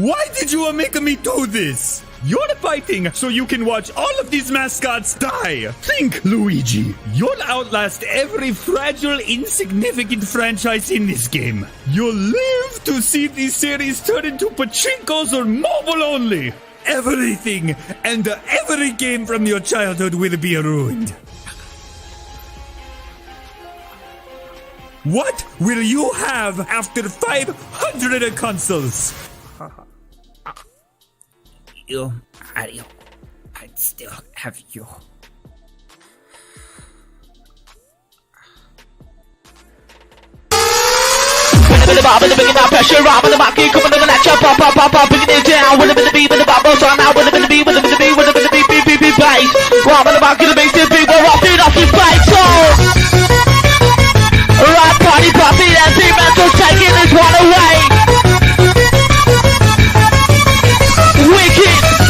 Why did you make me do this? You're fighting so you can watch all of these mascots die. Think, Luigi. You'll outlast every fragile, insignificant franchise in this game. You'll live to see these series turn into pachinkos or mobile only. Everything and every game from your childhood will be ruined. What will you have after 500 consoles? You, Mario, I'd still have you. With the big pressure, rob with the market, coming to the latch, pop, bringing it down. With the beat, with the bubbles on now, with the beat, beat, bass. Rob with the market, the bass, the beat, we're off this fight, so. Right, party, and three mentals taking this one away. Wicked.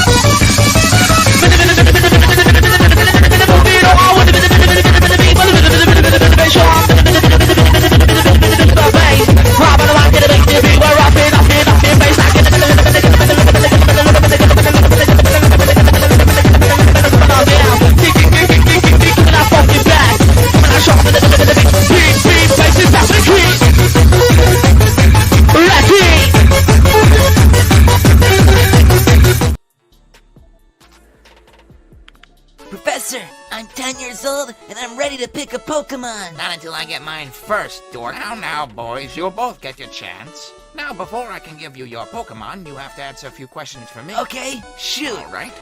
Professor, I'm 10 years old and I'm ready to pick a Pokemon. Not until I get mine first, dork. Now, boys, you'll both get your chance. Now, before I can give you your Pokemon, you have to answer a few questions for me. Okay, shoot. All right.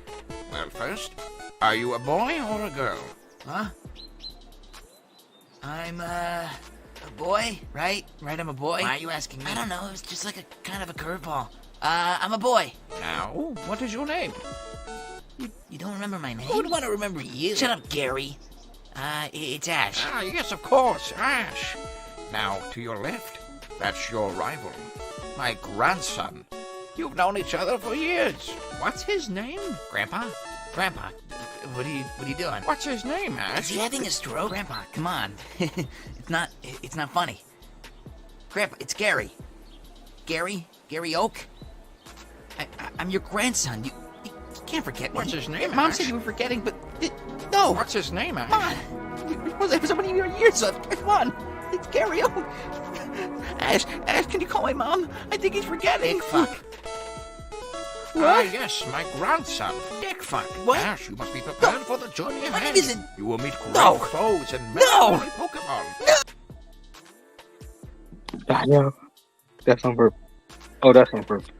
Well, first, are you a boy or a girl? Huh? I'm, a boy, right? Right, I'm a boy? Why are you asking me? I don't know, it was just like a kind of a curveball. I'm a boy. Now, what is your name? You don't remember my name? Who would want to remember you? Shut up, Gary. It's Ash. Ah, yes, of course, Ash. Now, to your left, that's your rival, my grandson. You've known each other for years. What's his name? Grandpa? Grandpa, what are you doing? What's his name, Ash? Is he having a stroke? Grandpa, come on. It's not funny. Grandpa, it's Gary. Gary Oak? I'm your grandson. You can't forget me. What's his name, Mom Ash? said you were forgetting, but... no! What's his name, Ash? Come on! It was so many years ago. Come on! It's Gary Oak! Ash, can you call my mom? I think he's forgetting. Dick fuck. Ah, yes, my grandson, Dick Fuck. What? Ash, you must be prepared for the journey My ahead. name isn't... You will meet great No. foes and No. many Pokemon. Yeah, that's on purpose. Oh, that's on purpose.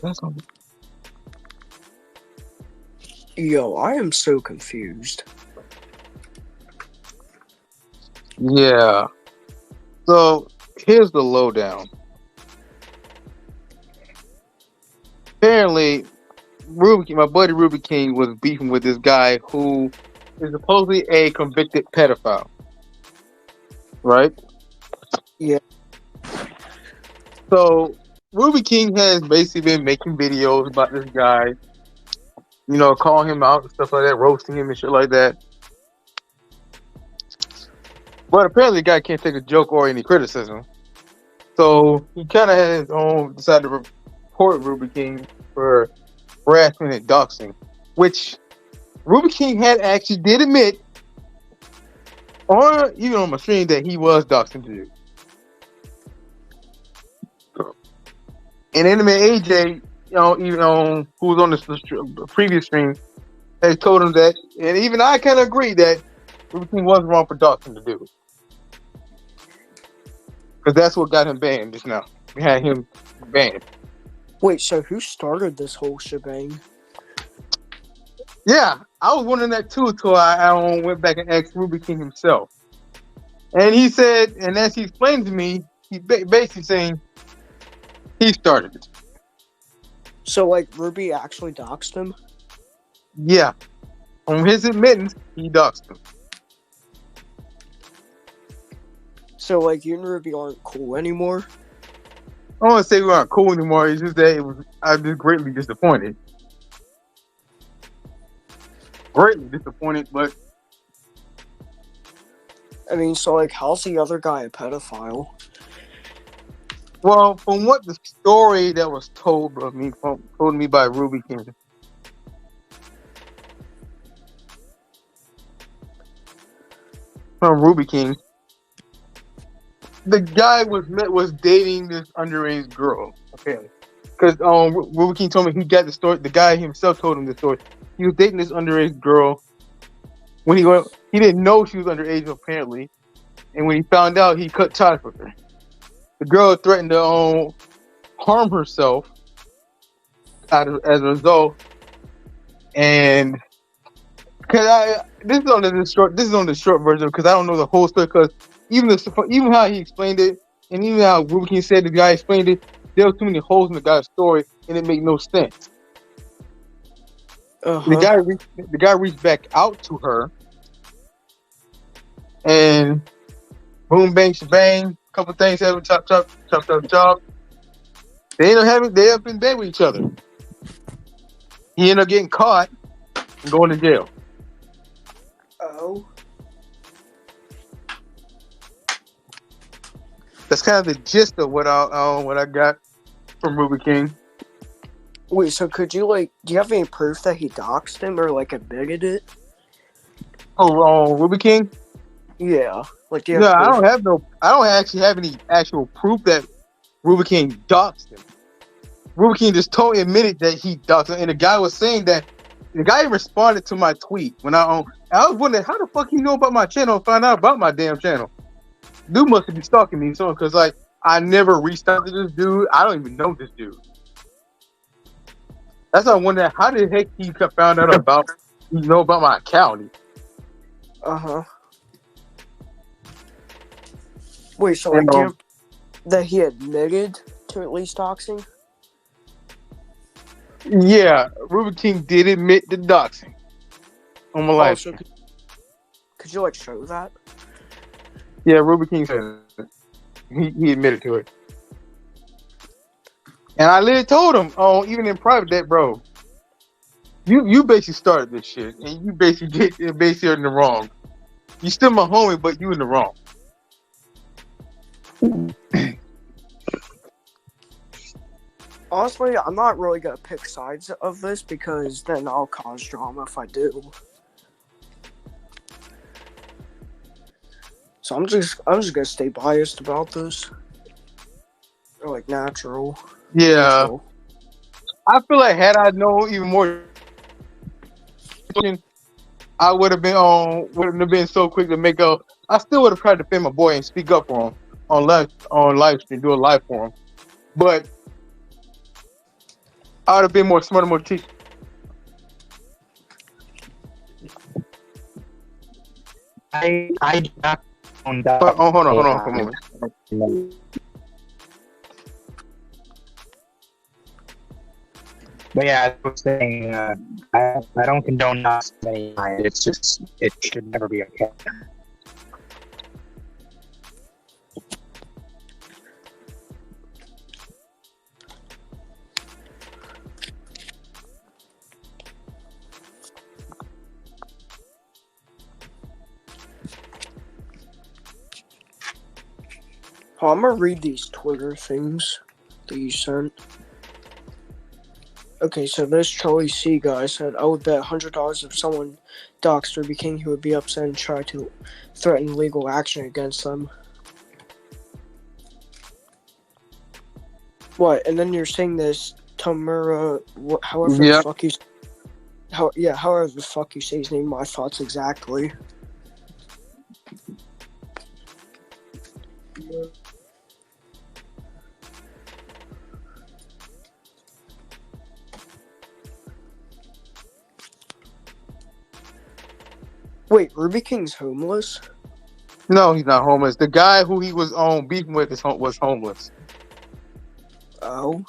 That's on purpose. Yo, I am so confused. Yeah. So here's the lowdown. Apparently, my buddy Ruby King was beefing with this guy who is supposedly a convicted pedophile. Right? Yeah. So Ruby King has basically been making videos about this guy, you know, calling him out and stuff like that, roasting him and shit like that. But apparently the guy can't take a joke or any criticism. So he kind of had his own, decided to report Ruby King for harassment and doxing, which Ruby King had actually did admit, or even on my stream, that he was doxing the dude. And Anime AJ, even on who was on the previous stream, they told him that, and even I kind of agree that Ruby King was wrong for doxing the dude, because that's what got him banned just now. We had him banned. Wait, so who started this whole shebang? Yeah, I was wondering that too until I went back and asked Ruby King himself, and he said, and as he explained to me, he basically saying he started it. So, like, Ruby actually doxed him? Yeah. On his admittance, he doxed him. So, like, you and Ruby aren't cool anymore? I don't want to say we aren't cool anymore. It's just that I was just greatly disappointed. Greatly disappointed, but... I mean, so, like, how's the other guy a pedophile? Well, from what the story that was told told to me by Ruby King. From Ruby King, the guy was dating this underage girl. Okay, because Ruby King told me he got the story. The guy himself told him the story. He was dating this underage girl. When he didn't know she was underage apparently, and when he found out, he cut ties with her. The girl threatened to harm herself as a result, and this is on the short version because I don't know the whole story. Because even how he explained it, and even how Ruby King said the guy explained it, there were too many holes in the guy's story, and it made no sense. The guy reached back out to her, and boom, bang, shebang, couple things happen, chop. They end up in bed with each other. He ended up getting caught and going to jail. Oh. That's kind of the gist of what I got from Ruby King. Wait, so could you do you have any proof that he doxed him or admitted it? Oh, Ruby King? Yeah. Do you No, have proof? I don't actually have any actual proof that Ruby King doxed him. Ruby King just admitted that he doxed him, and the guy was saying that the guy responded to my tweet when I was wondering how the fuck he know about my channel and find out about my damn channel. Dude must be stalking me, so because I never reached out to this dude. I don't even know this dude. That's why I wonder how the heck he found out about my account. Wait, so that he admitted to at least doxing? Yeah, Ruby King did admit to doxing on my live stream. Could you show that? Yeah, Ruby King said it. He admitted to it. And I literally told him, even in private, that bro, you basically started this shit, and you basically in the wrong. You still my homie, but you in the wrong. Honestly, I'm not really gonna pick sides of this because then I'll cause drama if I do. So I'm just gonna stay biased about this. Or natural. Yeah. Neutral. I feel like had I known even more, I wouldn't have been so quick to make up. I still would have tried to defend my boy and speak up for him on live stream, do a live for him. But I would have been more smart and more teach. I on that. Hold on for a moment. But yeah, I was saying, I don't condone not many. It's just, it should never be okay. Oh, I'm gonna read these Twitter things that you sent. Okay, so this Charlie C guy said, I would bet $100 if someone doxed Ruby King, he would be upset and try to threaten legal action against them. What? And then you're saying this Tamura, however the fuck you, however the fuck you say his name, my thoughts exactly. Wait, Ruby King's homeless? No, he's not homeless. The guy who he was beefing with was homeless. Oh.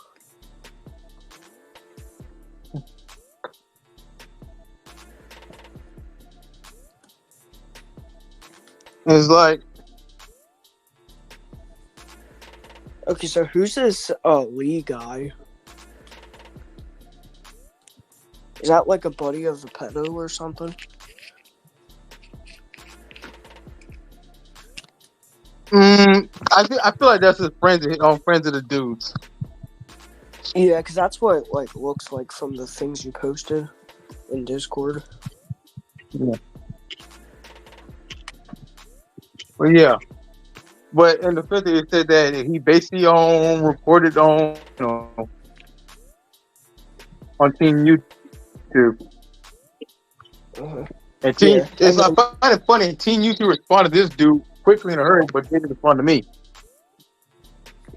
It's like, okay, so who's this Lee guy? Is that like a buddy of the pedo or something? I I feel like that's his friends friends of the dudes. Yeah, because that's what it like looks like from the things you posted in Discord. Yeah. Well, yeah. But in the 50, it said that he basically reported on on Team YouTube. Uh-huh. And Yeah, I find it funny. Team YouTube responded to this dude quickly in a hurry, but didn't respond to me.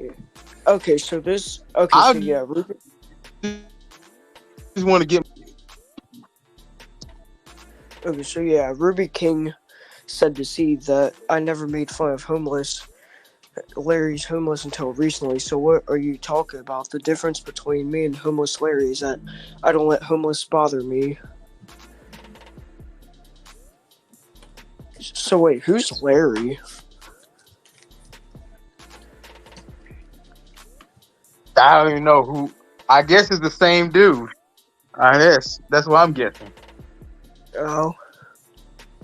yeah. Okay, so this. Okay, so yeah, Ruby. Just want to get. Okay, so yeah, Ruby King said to see that I never made fun of Larry's homeless until recently. So what are you talking about? The difference between me and homeless Larry is that I don't let homeless bother me. So wait, who's Larry? I don't even know who. I guess it's the same dude. I guess that's what I'm guessing. Oh,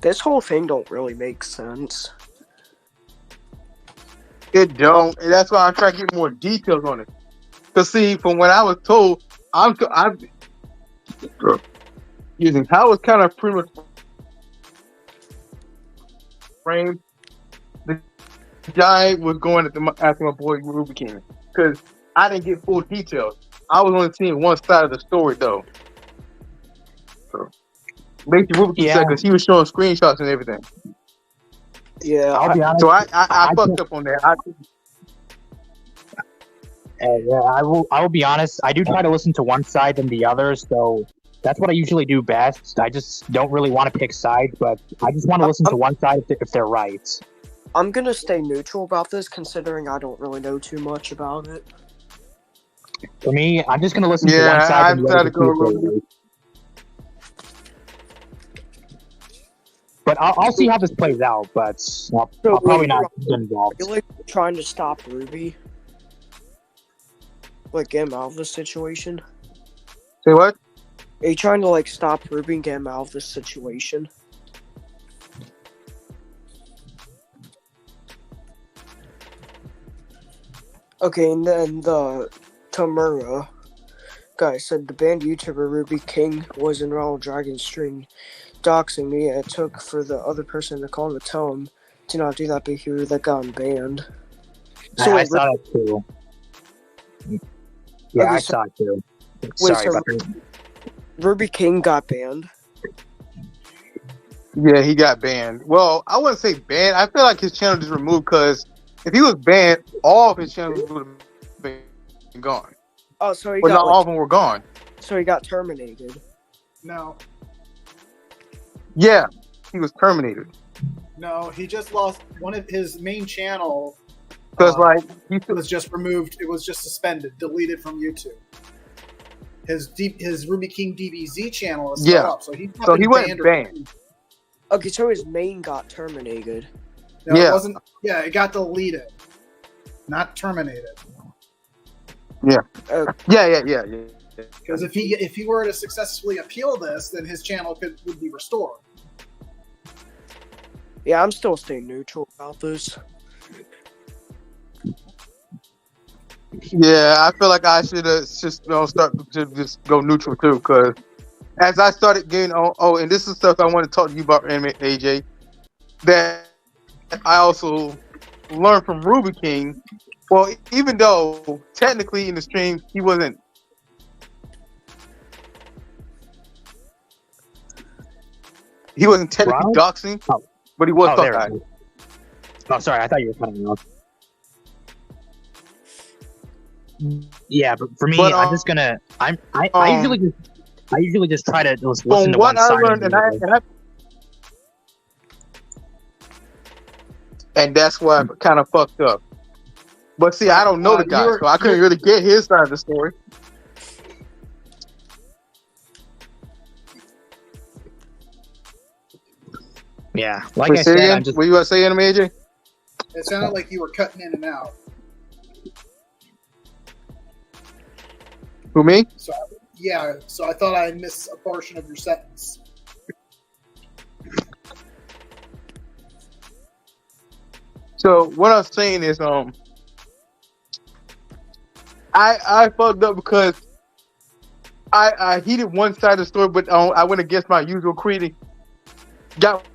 this whole thing don't really make sense. It don't. And that's why I'm trying to get more details on it. Cause see, from what I was told, I'm using how was kind of pretty much framed. The guy was going after my boy Ruby King because I didn't get full details. I was only seeing one side of the story though. So basically, Ruby King said because he was showing screenshots and everything. Yeah, I'll be honest. So I fucked up on that. Yeah, I will be honest. I do try to listen to one side than the other, so that's what I usually do best. I just don't really want to pick sides, but I just want to listen to one side if they're right. I'm gonna stay neutral about this, considering I don't really know too much about it. For me, I'm just gonna listen to one side. I've got to go. But I'll see how this plays out. But I'll probably not get involved. You're like trying to stop Ruby, like get him out of this situation. Say what? Are you trying to like stop Ruby and get him out of this situation? Okay, and then the Tamura guy said the banned YouTuber Ruby King was in Ronald Dragon's stream doxing me, and it took for the other person to call him to tell him to not do that behavior that got him banned. So I saw that too. Yeah, Okay, I saw it too. Sorry about that. Ruby King got banned. Yeah, he got banned. Well, I wouldn't say banned. I feel like his channel just removed because if he was banned, all of his channels would have been gone. Oh, so he But got not all of them were gone. So he got terminated. No, Yeah, he was terminated. no, he just lost one of his main channel. Because he Was just removed. It was just suspended, deleted from YouTube. His Ruby King DBZ channel is still up, so he wasn't banned. Okay, so his main got terminated. No, Yeah. it wasn't. Yeah, it got deleted, not terminated. Yeah. Oh. Yeah. Because if he were to successfully appeal this, then his channel would be restored. Yeah, I'm still staying neutral about this. Yeah, I feel like I should just start to just go neutral too. Because as I started getting on, and this is stuff I want to talk to you about, AJ, that I also learned from Ruby King. Well, even though technically in the stream he wasn't. He wasn't technically Ronald? doxing, but he was talking. Oh, sorry, I thought you were cutting me off. Yeah, but for me, I'm just gonna. I usually just try to listen to one side. From what I learned, and that's why I kind of fucked up. But see, I don't know the guy, so I couldn't really get his side of the story. Yeah, like I said, I'm just. What you want to say, Anime AJ? It sounded like you were cutting in and out. Who, me? So I thought I missed a portion of your sentence. So what I'm saying is, I fucked up because I heated one side of the story, but I went against my usual creed. Got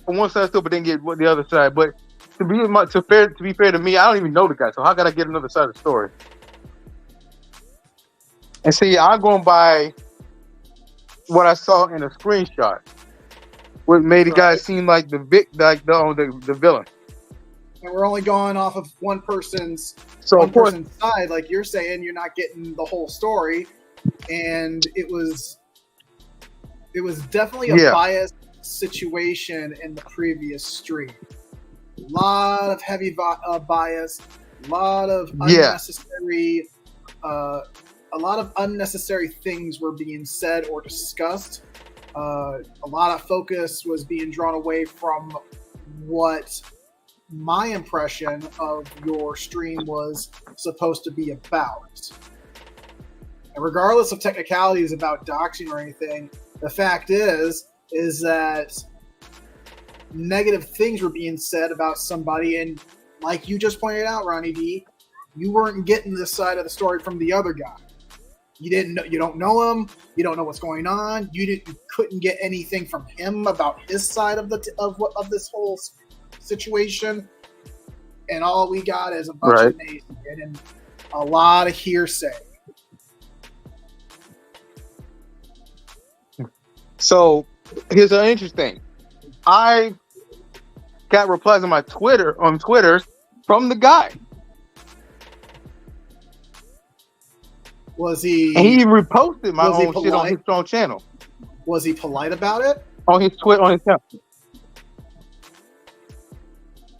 on one side of the story, but didn't get the other side. But to be fair to me, I don't even know the guy, so how can I get another side of the story? And see, I'm going by what I saw in a screenshot, what made the guy seem like the villain. And we're only going off of one person's side, like you're saying. You're not getting the whole story, and it was definitely a biased situation in the previous stream. A lot of heavy bias, a lot of unnecessary, a lot of unnecessary things were being said or discussed. A lot of focus was being drawn away from what my impression of your stream was supposed to be about. And regardless of technicalities about doxing or anything, the fact is that negative things were being said about somebody, and like you just pointed out, Ronnie D, you weren't getting this side of the story from the other guy. You don't know him. You don't know what's going on. You couldn't get anything from him about his side of this whole situation. And all we got is a bunch of nays and a lot of hearsay. So here's an interesting. I got replies on Twitter from the guy. Was he? And he reposted my own shit on his own channel. Was he polite about it? On his channel.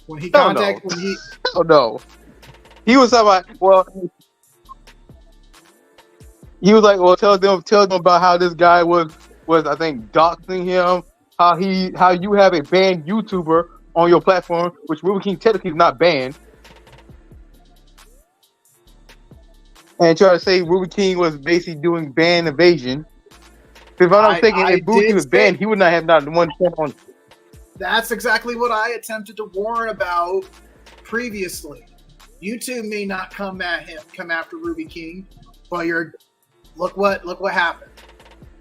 When he contacted, oh no, he was talking about. He was like, well, tell them about how this guy was I think doxing him. How you have a banned YouTuber on your platform, which Ruby King technically is not banned. And try to say Ruby King was basically doing ban evasion. If I'm thinking, if Ruby King was banned, he would not have not one step on. That's exactly what I attempted to warn about previously. YouTube may not come after Ruby King, but look what happened.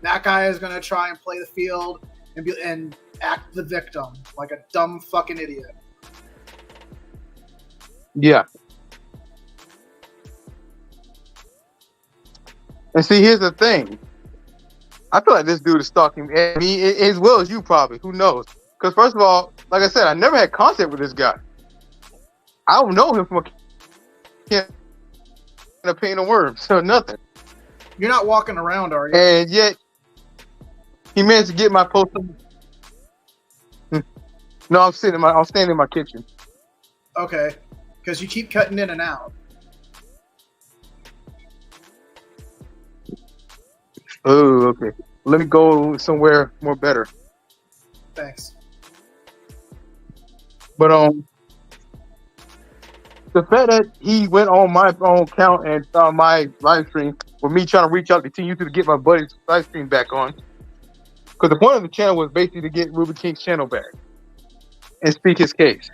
That guy is going to try and play the field and act the victim like a dumb fucking idiot. Yeah. And see, here's the thing. I feel like this dude is stalking me as well as you probably. Who knows? Because first of all, like I said, I never had contact with this guy. I don't know him from a can of paint and worms or nothing. You're not walking around, are you? And yet, he managed to get my post. No, I'm standing in my kitchen. Okay, because you keep cutting in and out. Oh, okay. Let me go somewhere more better. Thanks. But the fact that he went on my own account and saw my live stream with me trying to reach out to YouTube to get my buddy's live stream back on, because the point of the channel was basically to get Ruby King's channel back and speak his case.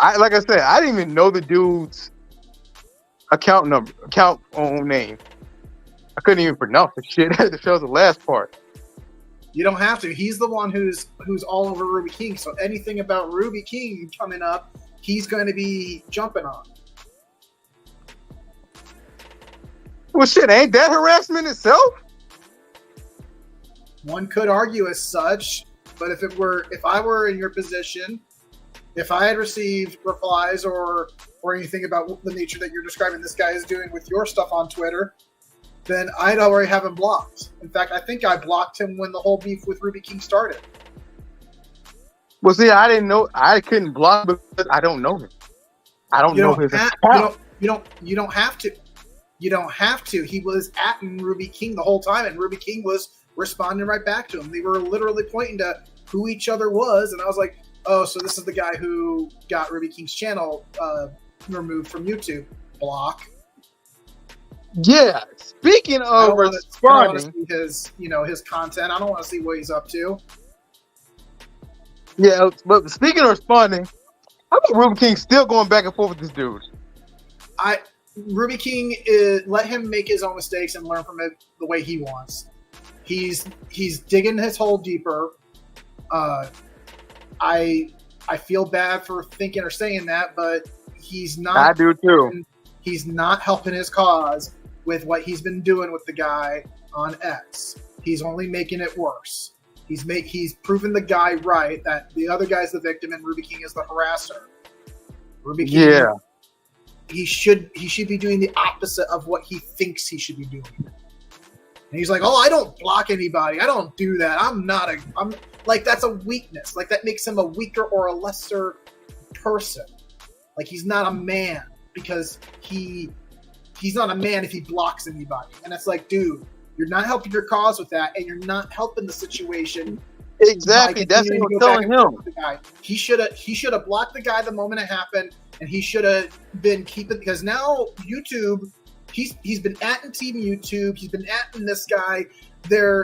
Like I said, I didn't even know the dude's account name. I couldn't even pronounce the shit. That was the last part. You don't have to. He's the one who's all over Ruby King. So anything about Ruby King coming up, he's going to be jumping on. Well, shit, ain't that harassment itself? One could argue as such, but if I were in your position, if I had received replies or anything about the nature that you're describing this guy is doing with your stuff on Twitter, then I'd already have him blocked. In fact, I think I blocked him when the whole beef with Ruby King started. Well, see, I didn't know. I couldn't block because I don't know him. I don't know his account. You don't have to. You don't have to. He was atting Ruby King the whole time, and Ruby King was responding right back to him. They were literally pointing to who each other was, and I was like, oh, so this is the guy who got Ruby King's channel removed from YouTube. Block. Yeah. Speaking of responding, I don't want to see his content. I don't want to see what he's up to. Yeah, but speaking of responding, how about Ruby King still going back and forth with this dude? Ruby King let him make his own mistakes and learn from it the way he wants. He's digging his hole deeper. I feel bad for thinking or saying that, but he's not. I do too. He's not helping his cause with what he's been doing with the guy on X. He's only making it worse. He's proven the guy right that the other guy's the victim and Ruby King is the harasser. Ruby King, yeah, he should be doing the opposite of what he thinks he should be doing. And he's like, "Oh, I don't block anybody. I don't do that. I'm like, that's a weakness. Like, that makes him a weaker or a lesser person. Like, he's not a man because he's not a man if he blocks anybody." And it's like, dude, you're not helping your cause with that, and you're not helping the situation. Exactly. That's what I'm telling him. He should have blocked the guy the moment it happened, and he should have been keeping, because now YouTube, he's been atting Team YouTube. He's been atting this guy.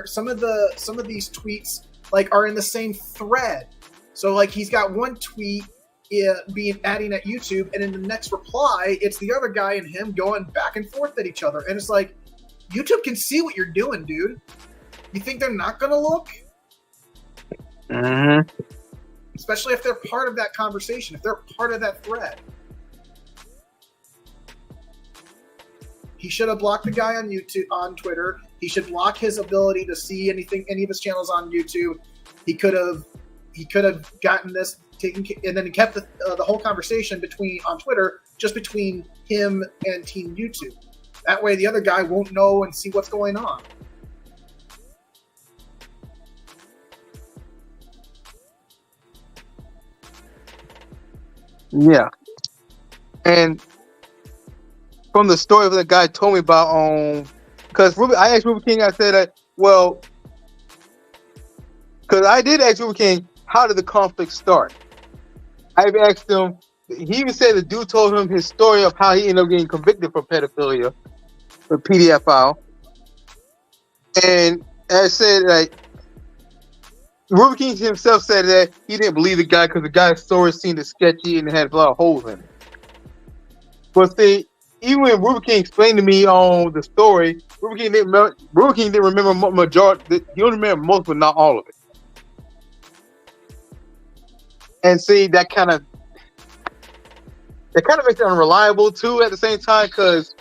Some of these tweets like are in the same thread. So like he's got one tweet adding at YouTube, and in the next reply, it's the other guy and him going back and forth at each other. And it's like, YouTube can see what you're doing, dude. You think they're not gonna look? Mm-hmm. Especially if they're part of that conversation, if they're part of that thread. He should have blocked the guy on YouTube, on Twitter. He should block his ability to see any of his channels on YouTube. He could have gotten this taken, and then he kept the whole conversation on Twitter just between him and Team YouTube. That way, the other guy won't know and see what's going on. Yeah, and from the story that the guy told me about, because I asked Ruby King, I said, well, because I did ask Ruby King, how did the conflict start? I even asked him. He even said the dude told him his story of how he ended up getting convicted for pedophilia, for PDF file, and I said, like, Ruby King himself said that he didn't believe the guy because the guy's story seemed sketchy and had a lot of holes in it. But see, even when Ruby King explained to me on the story, Ruby King didn't remember majority. He only remember most, but not all of it. And see, that kind of makes it unreliable too. At the same time, because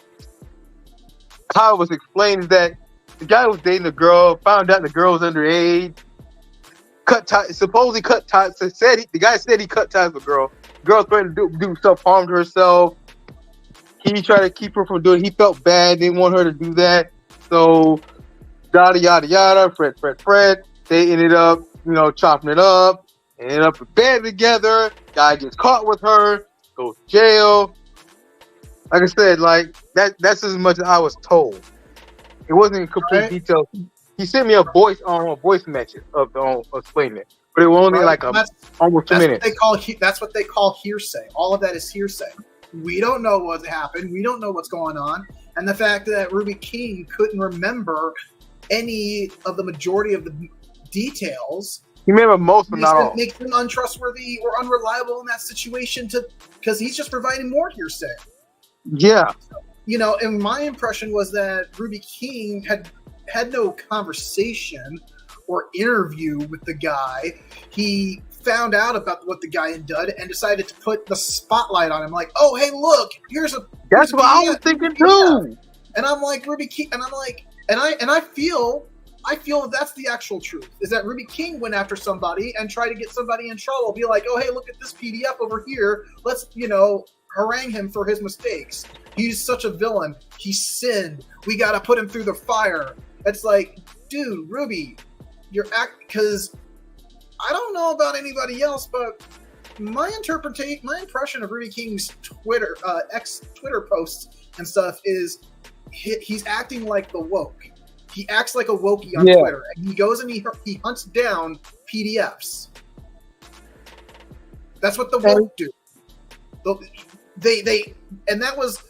how it was explained that the guy was dating a girl, found out the girl was underage. Supposedly cut ties. The guy said he cut ties with the girl. The girl threatened to do self-harm to herself. He tried to keep her from doing it. He felt bad, didn't want her to do that. So, yada, yada, yada, Fred. They ended up, chopping it up. Ended up in bed together. Guy gets caught with her. Goes to jail. Like I said, like, that's as much as I was told. It wasn't in complete detail. He sent me a voice message of explaining it, but it was only almost 2 minutes. That's what they call hearsay. All of that is hearsay. We don't know what happened. We don't know what's going on, and the fact that Ruby King couldn't remember any of the majority of the details. He remembered most, but not all. Makes him untrustworthy or unreliable in that situation, because he's just providing more hearsay. Yeah. And my impression was that Ruby King had no conversation or interview with the guy. He found out about what the guy had done and decided to put the spotlight on him. Like, oh, hey, look, That's what I was thinking too. And I'm like, Ruby King, and I'm like, and I feel that's the actual truth, is that Ruby King went after somebody and tried to get somebody in trouble. Be like, oh, hey, look at this PDF over here. Let's, harangue him for his mistakes. He's such a villain. He sinned. We got to put him through the fire. It's like, dude, Ruby, because I don't know about anybody else, but my impression of Ruby King's Twitter posts and stuff is he's acting like the woke. He acts like a wokey on Twitter, and he goes and he hunts down PDFs. That's what the woke do. And that was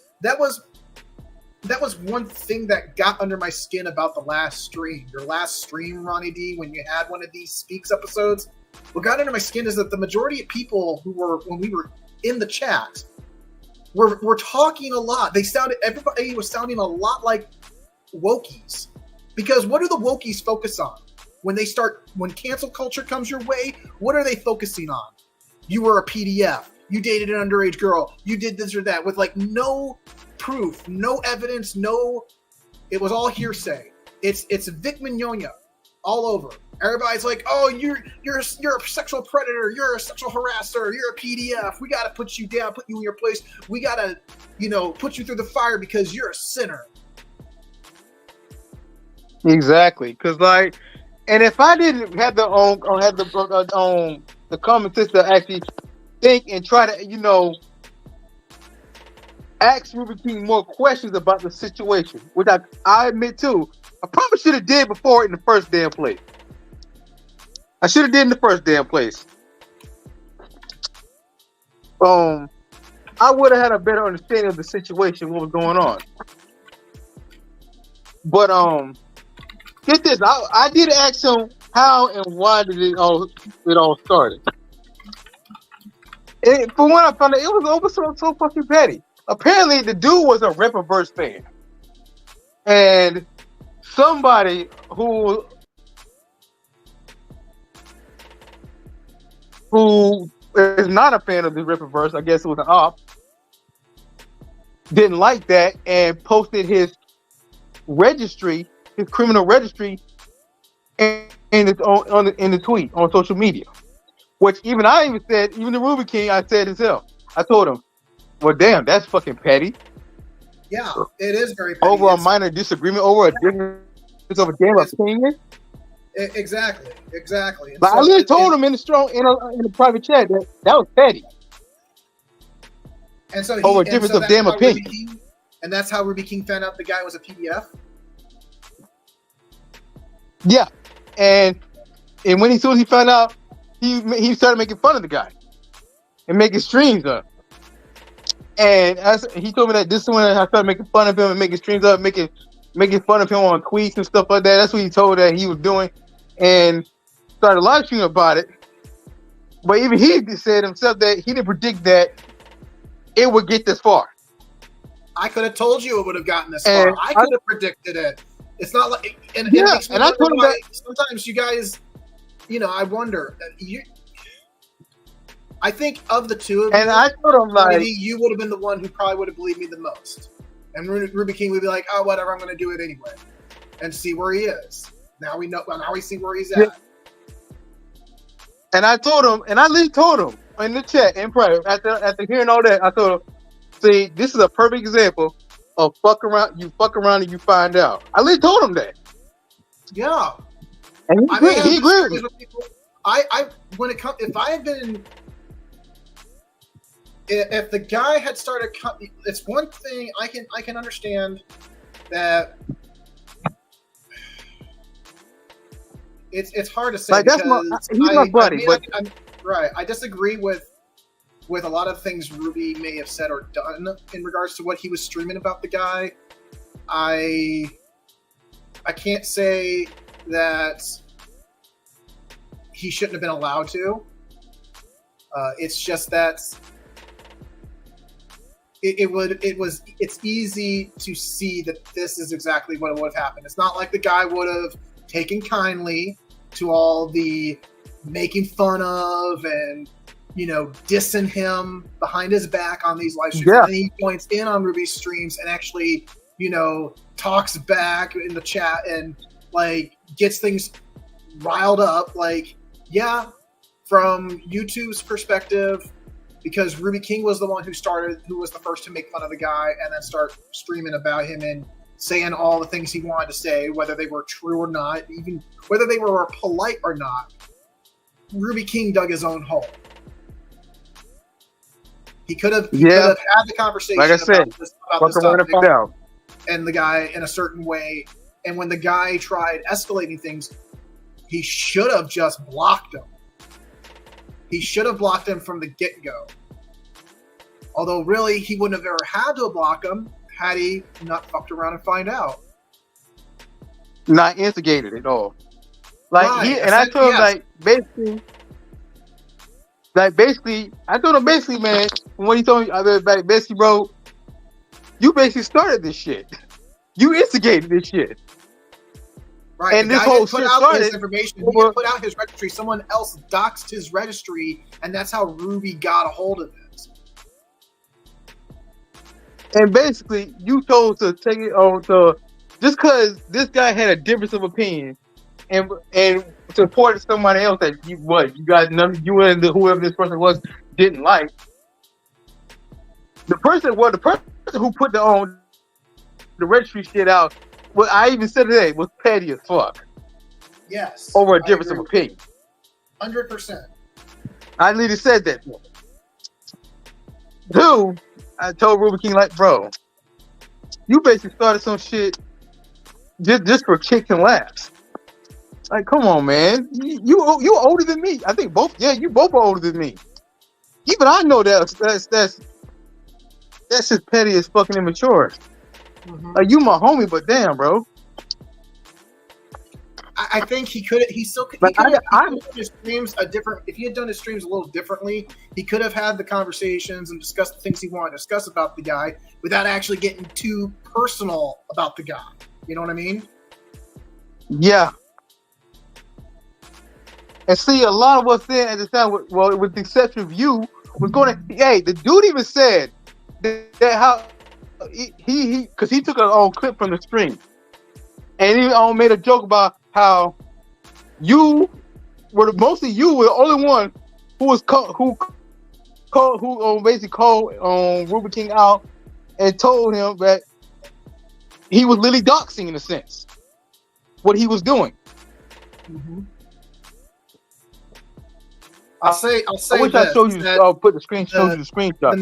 one thing that got under my skin about the last stream. Your last stream, Ronnie D, when you had one of these Speaks episodes, what got under my skin is that the majority of people who were, when we were in the chat, were talking a lot. Everybody was sounding a lot like wokies. Because what do the wokies focus on? When cancel culture comes your way, what are they focusing on? You were a PDF. You dated an underage girl. You did this or that with like no proof, no evidence, it was all hearsay. It's Vic Mignogna all over. Everybody's like, oh, you're a sexual predator. You're a sexual harasser. You're a PDF. We got to put you down, put you in your place. We got to, put you through the fire because you're a sinner. Exactly. Because and if I didn't have the common sense to actually think and try to, ask Ruby King more questions about the situation, which I admit too, I probably should have did before in the first damn place. I should have did in the first damn place. I would have had a better understanding of the situation, what was going on. But get this, I did ask him how and why did it all started. And from what I found out, it was so fucking petty. Apparently, the dude was a Rippaverse fan, and somebody who is not a fan of the Rippaverse, I guess it was an op, didn't like that and posted his criminal registry, in the tweet on social media. Which even the Ruby King, I said himself. I told him, well, damn, that's fucking petty. Yeah, it is very petty. Over a minor disagreement, over a difference of a damn opinion. Exactly. And but I literally told him in a private chat that was petty. And so over a difference of damn opinion. And that's how Ruby King found out the guy was a PDF? Yeah. And when as soon as he found out, he started making fun of the guy and making streams up. And he told me that this is when I started making fun of him and making streams up, making fun of him on tweets and stuff like that. That's what he told that he was doing, and started live streaming about it. But even he said himself that he didn't predict that it would get this far. I could have told you it would have gotten this far. I could have predicted it. It's not like, and it makes me and I told him that sometimes you guys, I wonder. I think of the two of you, and I told him maybe you would have been the one who probably would have believed me the most, and Ruby King would be like, "Oh, whatever, I'm going to do it anyway," and see where he is. Now we know. Now we see where he's at. Yeah. And I told him, and I literally told him in the chat in private after hearing all that, I told him, "See, this is a perfect example of fuck around and you find out." I literally told him that. Yeah, and he agreed with me. If the guy had started, it's one thing I can understand that it's hard to say. Like he's my buddy, but right. I disagree with a lot of things Ruby may have said or done in regards to what he was streaming about the guy. I can't say that he shouldn't have been allowed to. It's just that it's easy to see that this is exactly what would have happened. It's not like the guy would have taken kindly to all the making fun of and dissing him behind his back on these live streams. Yeah. And then he joins in on Ruby's streams and actually, talks back in the chat and gets things riled up. From YouTube's perspective, because Ruby King was the one who was the first to make fun of the guy and then start streaming about him and saying all the things he wanted to say, whether they were true or not, even whether they were polite or not. Ruby King dug his own hole. He could have had the conversation like I said, about this topic and the guy in a certain way. And when the guy tried escalating things, he should have just blocked him. He should have blocked him from the get-go. Although, really, he wouldn't have ever had to block him had he not fucked around and find out. Not instigated at all. Right. I told him, basically, Like basically, I told him basically, man, when he told me, I mean, like basically, bro, you basically started this shit. You instigated this shit. Right. And the this guy whole didn't put shit out started his information. He didn't put out his registry. Someone else doxed his registry, and that's how Ruby got a hold of this. And basically, you chose to take it on to just because this guy had a difference of opinion, and supported somebody else that you guys none you and whoever this person was didn't like. The person who put the registry shit out. What I even said today was petty as fuck. Yes. Over a difference of opinion. 100%. I literally said that. Dude, I told Ruby King, like, bro, you basically started some shit just for kicks and laughs. Like, come on, man. You older than me. I think both. Yeah, you both are older than me. Even I know that's just petty as fucking immature. Mm-hmm. Like, you my homie, but damn, bro. I think he could. He still could. He could have done his streams a different. If he had done his streams a little differently, he could have had the conversations and discussed the things he wanted to discuss about the guy without actually getting too personal about the guy. You know what I mean? Yeah. And see, a lot of us then at the time, well, with the exception of you, was going to. Hey, the dude even said that how he because he took a clip from the stream, and he made a joke about how you were mostly you were the only one who was basically called Ruby King out and told him that he was literally doxing in a sense what he was doing. Mm-hmm. I'll say. I wish I showed you. Put the screen. Showed you the screenshot.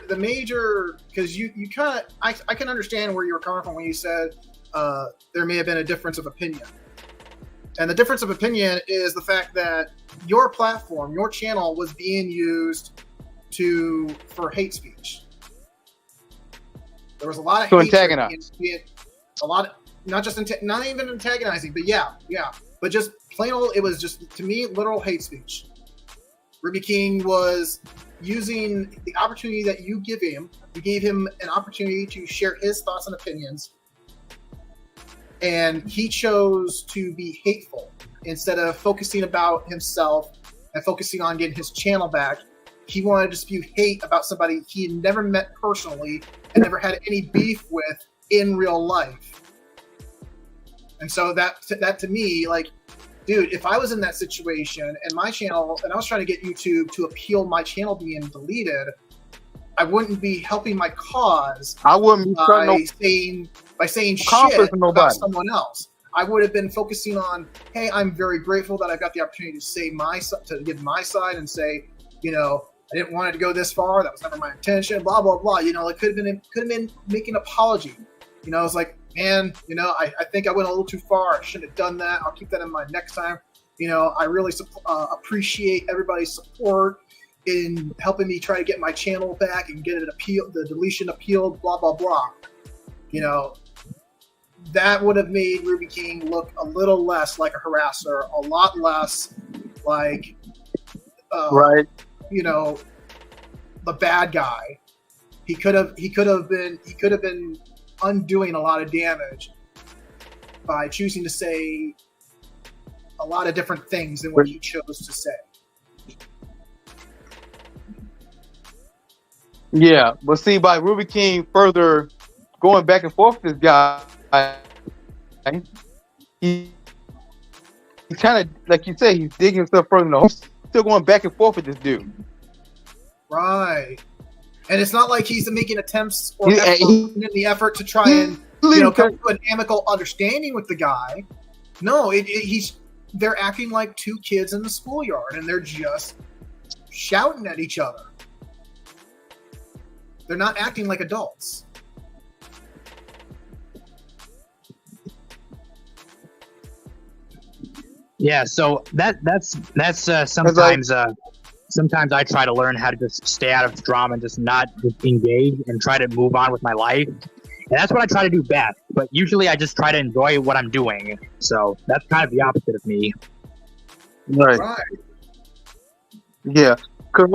The major, because you kind of. I can understand where you were coming from when you said there may have been a difference of opinion, and the difference of opinion is the fact that your platform, your channel, was being used for hate speech. There was a lot of to hate antagonize. A lot of not even antagonizing, but yeah, but just plain old. It was just, to me, literal hate speech. Ruby King was using the opportunity that you give him. You gave him an opportunity to share his thoughts and opinions, and he chose to be hateful instead of focusing about himself and focusing on getting his channel back. He wanted to spew hate about somebody he had never met personally and never had any beef with in real life. And so that to me, like, dude, if I was in that situation and my channel, and I was trying to get YouTube to appeal my channel being deleted, I wouldn't be helping my cause. I wouldn't be by saying shit about someone else. I would have been focusing on, hey, I'm very grateful that I got the opportunity to give my side and say, I didn't want it to go this far. That was never my intention. Blah blah blah. It could have been making an apology. It's like, man, I think I went a little too far. I shouldn't have done that. I'll keep that in mind next time. I really appreciate everybody's support in helping me try to get my channel back and get it appealed, the deletion appealed, blah, blah, blah. That would have made Ruby King look a little less like a harasser, a lot less like, right. The bad guy. He could have been undoing a lot of damage by choosing to say a lot of different things than what he chose to say. Yeah, but see, by Ruby King further going back and forth with this guy, he kind of, like you say, he's digging himself further in the hole. He's still going back and forth with this dude. Right. And it's not like he's making attempts or in the effort to try and come to an amicable understanding with the guy. No, they're acting like two kids in the schoolyard, and they're just shouting at each other. They're not acting like adults. Yeah, so that's sometimes sometimes I try to learn how to just stay out of drama and just not engage and try to move on with my life. And that's what I try to do best. But usually I just try to enjoy what I'm doing. So that's kind of the opposite of me. Right. Yeah. Cause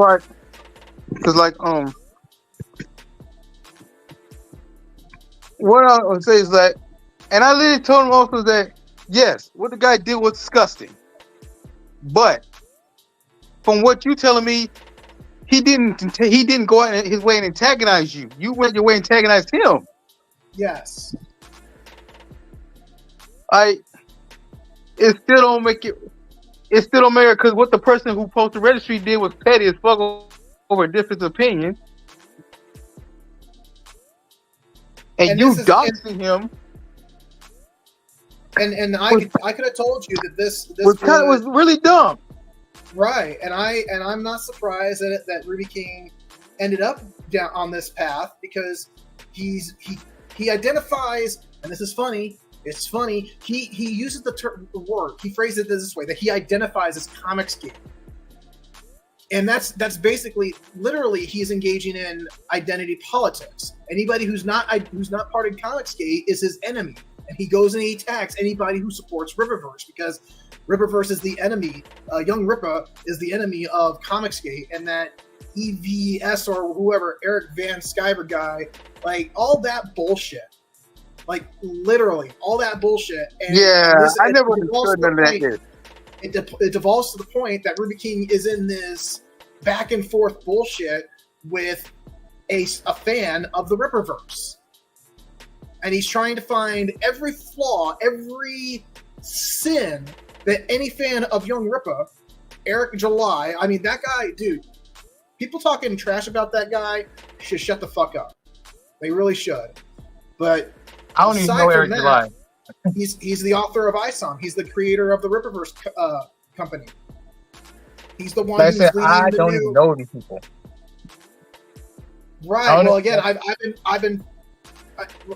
what I would say is that, and I literally told him also that yes, what the guy did was disgusting, but from what you telling me, he didn't go out his way and antagonize you. You went your way and antagonized him. Yes. It still don't make it. It still don't make it because what the person who posted registry did was petty as fuck over a different opinion, and you doxing him. And I could have told you that this was really dumb. Right, and I'm not surprised that Ruby King ended up down on this path because he identifies, and this is funny. It's funny. He uses the word. He phrases it this way: that he identifies as Comicsgate, and that's basically literally he's engaging in identity politics. Anybody who's not part of Comicsgate is his enemy, and he goes and he attacks anybody who supports Riververse because Riververse is the enemy. Young Ripper is the enemy of Comicsgate, and that EVS or whoever, Eric Van Skyver guy, like all that bullshit. Like literally all that bullshit. And I never understood none of that. It devolves to the point that Ruby King is in this back and forth bullshit with a fan of the Ripperverse. And he's trying to find every flaw, every sin that any fan of Young Ripper, Eric July, I mean, that guy, dude, people talking trash about that guy should shut the fuck up. They really should. But I don't even know Eric July. He's the author of ISOM. He's the creator of the Ripperverse company. He's the one who's leading I don't even know these people. Right. Well, again,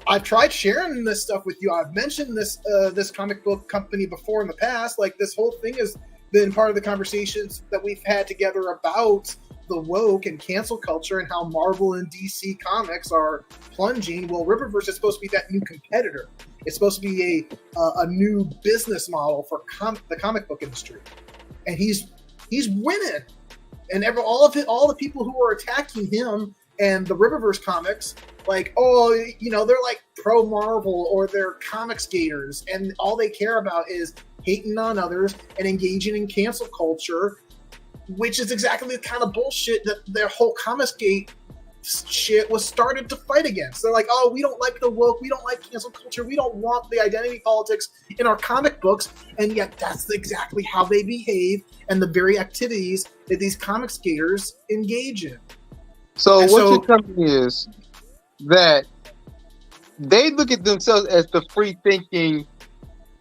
I've tried sharing this stuff with you. I've mentioned this comic book company before in the past. Like this whole thing has been part of the conversations that we've had together about the woke and cancel culture and how Marvel and DC comics are plunging. Well, Riververse is supposed to be that new competitor. It's supposed to be a new business model for the comic book industry, and he's winning. And all the people who are attacking him and the Riververse comics, like, oh, they're like pro Marvel or they're comics gators, and all they care about is hating on others and engaging in cancel culture, which is exactly the kind of bullshit that their whole Comicsgate shit was started to fight against. They're like, oh, we don't like the woke, we don't like cancel culture, we don't want the identity politics in our comic books, and yet that's exactly how they behave and the very activities that these comics gators engage in. So you're telling me is that they look at themselves as the free-thinking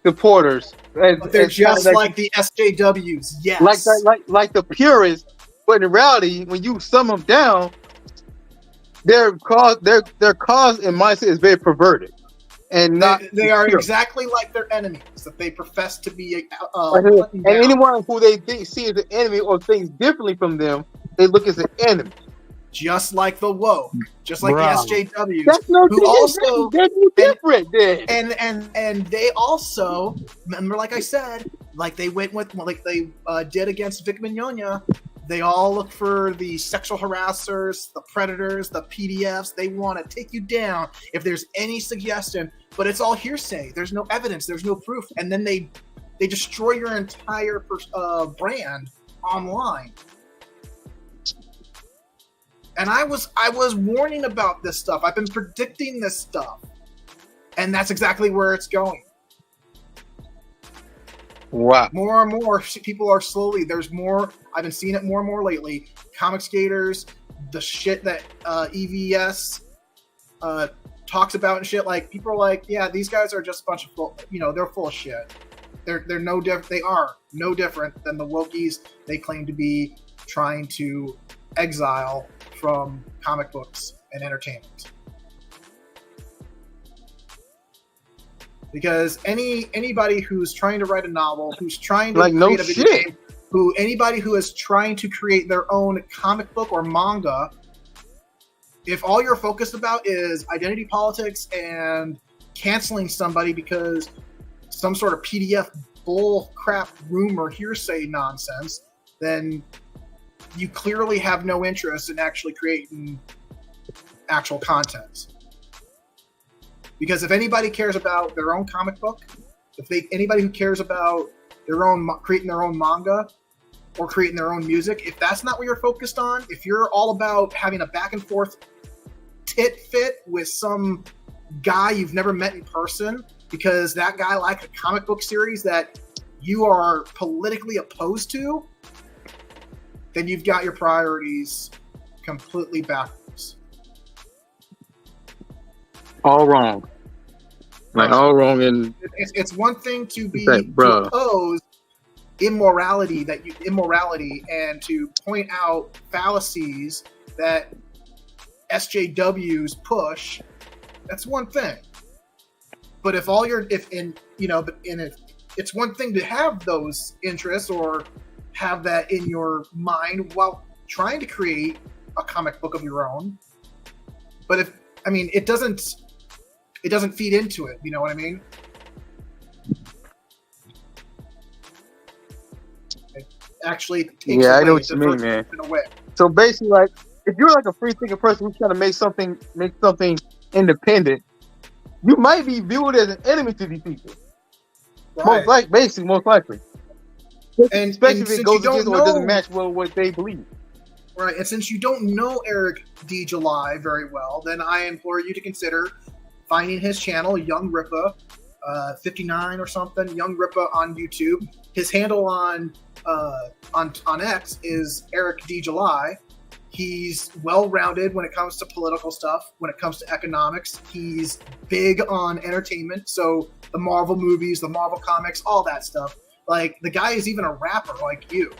supporters. But they're just like the SJWs, yes. Like the purists, but in reality, when you sum them down, their cause and mindset is very perverted, and not. They are exactly like their enemies that they profess to be. And anyone who they see as an enemy or thinks differently from them, they look as an enemy. Just like the woke, just like the SJWs. That's no different. And they also remember, like I said, like they went with, like they did against Vic Mignogna. They all look for the sexual harassers, the predators, the PDFs. They want to take you down if there's any suggestion, but it's all hearsay. There's no evidence. There's no proof, and then they destroy your entire brand online. And I was warning about this stuff. I've been predicting this stuff. And that's exactly where it's going. Wow. More and more people are slowly, there's more, I've been seeing it more and more lately. Comic skaters, the shit that EVS talks about and shit, like people are like, yeah, these guys are just a bunch of they're full of shit. They're no different. They are no different than the wokies they claim to be trying to exile from comic books and entertainment. Because anybody who's trying to write a novel, who's trying to create a video game, anybody who is trying to create their own comic book or manga, if all you're focused about is identity politics and canceling somebody because some sort of PDF bull crap rumor hearsay nonsense, then you clearly have no interest in actually creating actual content. Because if anybody cares about their own comic book, anybody who cares about creating their own manga or creating their own music, if that's not what you're focused on, if you're all about having a back and forth tit fit with some guy you've never met in person because that guy liked a comic book series that you are politically opposed to, then you've got your priorities completely backwards. All wrong. All wrong. And it's one thing to be to oppose immorality and to point out fallacies that SJWs push. That's one thing. But it's one thing to have those interests or have that in your mind while trying to create a comic book of your own. But it doesn't feed into it. You know what I mean? It actually takes I know away what you mean, man. Away. So basically, like, if you're like a free thinking person who's trying to make something independent, you might be viewed as an enemy to these people. Right. Most likely. And especially if it goes against or doesn't match what they believe. Right, and since you don't know Eric D. July very well, then I implore you to consider finding his channel, Young Rippa, 59 or something, Young Rippa on YouTube. His handle on X is Eric D. July. He's well-rounded when it comes to political stuff, when it comes to economics. He's big on entertainment, so the Marvel movies, the Marvel comics, all that stuff. Like, the guy is even a rapper like you,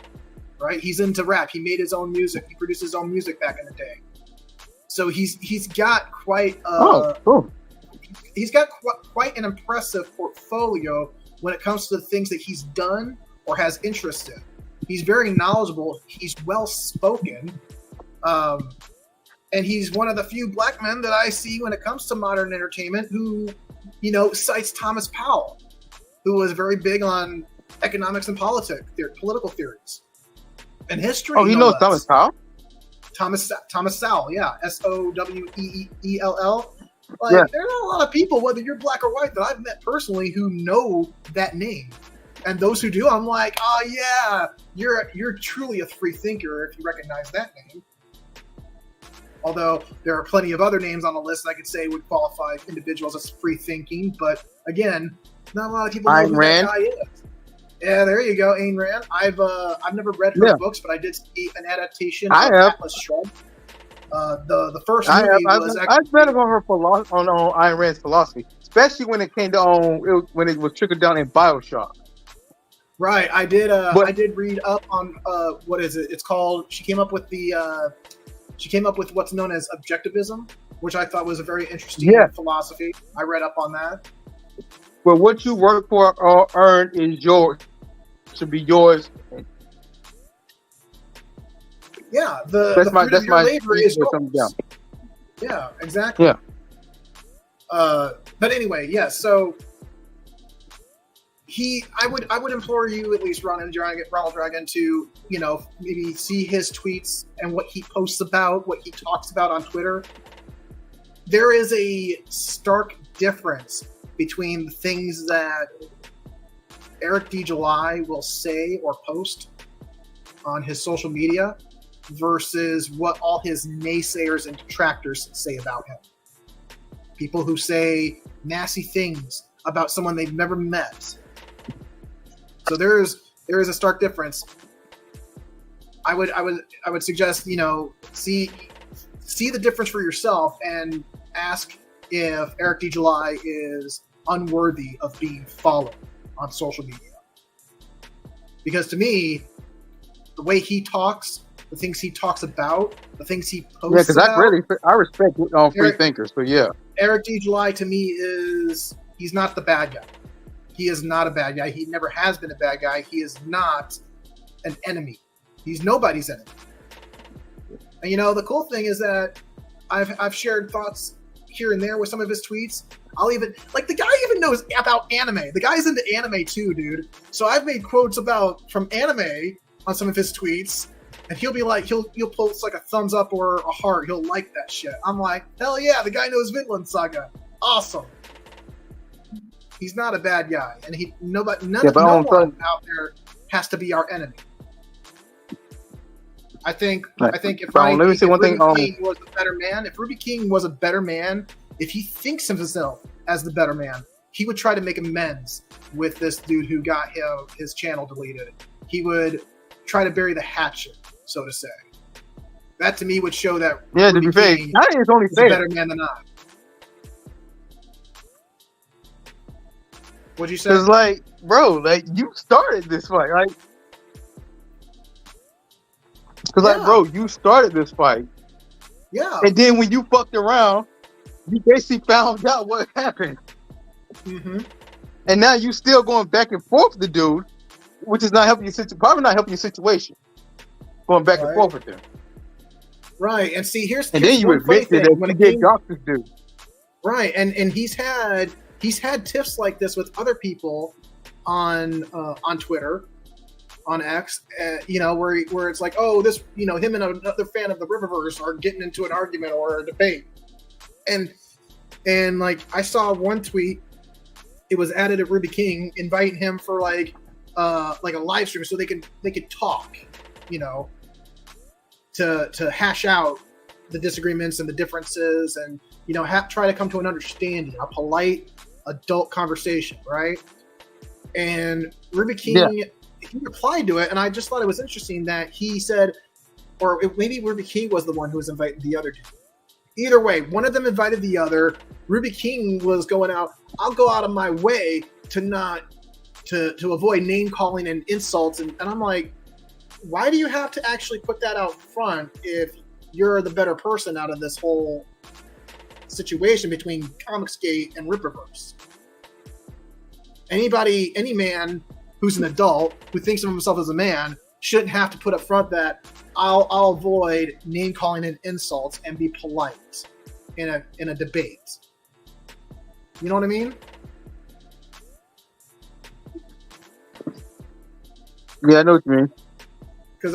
right? He's into rap. He made his own music. He produced his own music back in the day. So he's got quite he's got quite an impressive portfolio when it comes to the things that he's done or has interest in. He's very knowledgeable. He's well-spoken. And he's one of the few black men that I see when it comes to modern entertainment who, cites Thomas Powell, who was very big on economics and political theories and history. Oh, he knows Thomas Powell? Thomas Sowell, yeah. Sowell. Like, Yeah. there are not a lot of people, whether you're black or white, that I've met personally who know that name. And those who do, I'm like, oh yeah, you're truly a free thinker if you recognize that name. Although there are plenty of other names on the list that I could say would qualify individuals as free thinking, but again, not a lot of people know who that guy is. Yeah, there you go, Ayn Rand. I've never read her books, but I did see an adaptation of Atlas Shrugged. The first movie was actually... I've read about her on Ayn Rand's philosophy, especially when it came to when it was trickled down in BioShock. Right, I did. I did read up on what is it? It's called. She came up with what's known as objectivism, which I thought was a very interesting philosophy. I read up on that. Well, what you work for or earn is yours. Should be yours. Yeah, the fruit of your labor is yours. Yeah, exactly. Yeah. But anyway, yeah. So I would implore you, at least Ronald Dragon, to maybe see his tweets and what he posts about, what he talks about on Twitter. There is a stark difference between the things that Eric D. July will say or post on his social media versus what all his naysayers and detractors say about him. People who say nasty things about someone they've never met. So there is a stark difference. I would suggest, see the difference for yourself and ask if Eric D. July is unworthy of being followed on social media. Because to me, the way he talks, the things he talks about, the things he posts about... Yeah, because I respect free thinkers, but yeah. Eric D. July, to me, he's not the bad guy. He is not a bad guy. He never has been a bad guy. He is not an enemy. He's nobody's enemy. And the cool thing is that I've shared thoughts here and there with some of his tweets. The guy even knows about anime. The guy's into anime too, dude. So I've made quotes from anime on some of his tweets. And he'll be like, he'll post like a thumbs up or a heart. He'll like that shit. I'm like, hell yeah, the guy knows Vinland Saga. Awesome. He's not a bad guy, and no one out there has to be our enemy. I think if Ruby King was a better man, if Ruby King was a better man, if he thinks of himself as the better man, he would try to make amends with this dude who got his channel deleted. He would try to bury the hatchet, so to say. That to me would show that to be fair, that is only fair. A better man than I. What'd you say? Because, like, bro, like, you started this fight, right? Because, like, bro, you started this fight. Yeah. And then when you fucked around, you basically found out what happened. Mm-hmm. And now you still going back and forth with the dude, which is not helping your situation. Probably not helping your situation. Going back and forth with him. Right. And see, here's then you admit that when you get dropped this dude. Right. And he's had tiffs like this with other people on Twitter, on X, where it's like, oh, this, him and another fan of the Riververse are getting into an argument or a debate, and like I saw one tweet, it was added at Ruby King inviting him for like a live stream so they could talk, to hash out the disagreements and the differences and try to come to an understanding, a polite adult conversation, right? And Ruby King, he replied to it, and I just thought it was interesting that he said, or maybe Ruby King was the one who was inviting the other dude. Either way, one of them invited the other. Ruby King was going out, I'll go out of my way to avoid name calling and insults, and I'm like, why do you have to actually put that out front if you're the better person out of this whole situation between Comicsgate and Ripperverse? Any man who's an adult who thinks of himself as a man shouldn't have to put up front that I'll avoid name calling and insults and be polite in a debate. You know what I mean? Yeah, I know what you mean. Because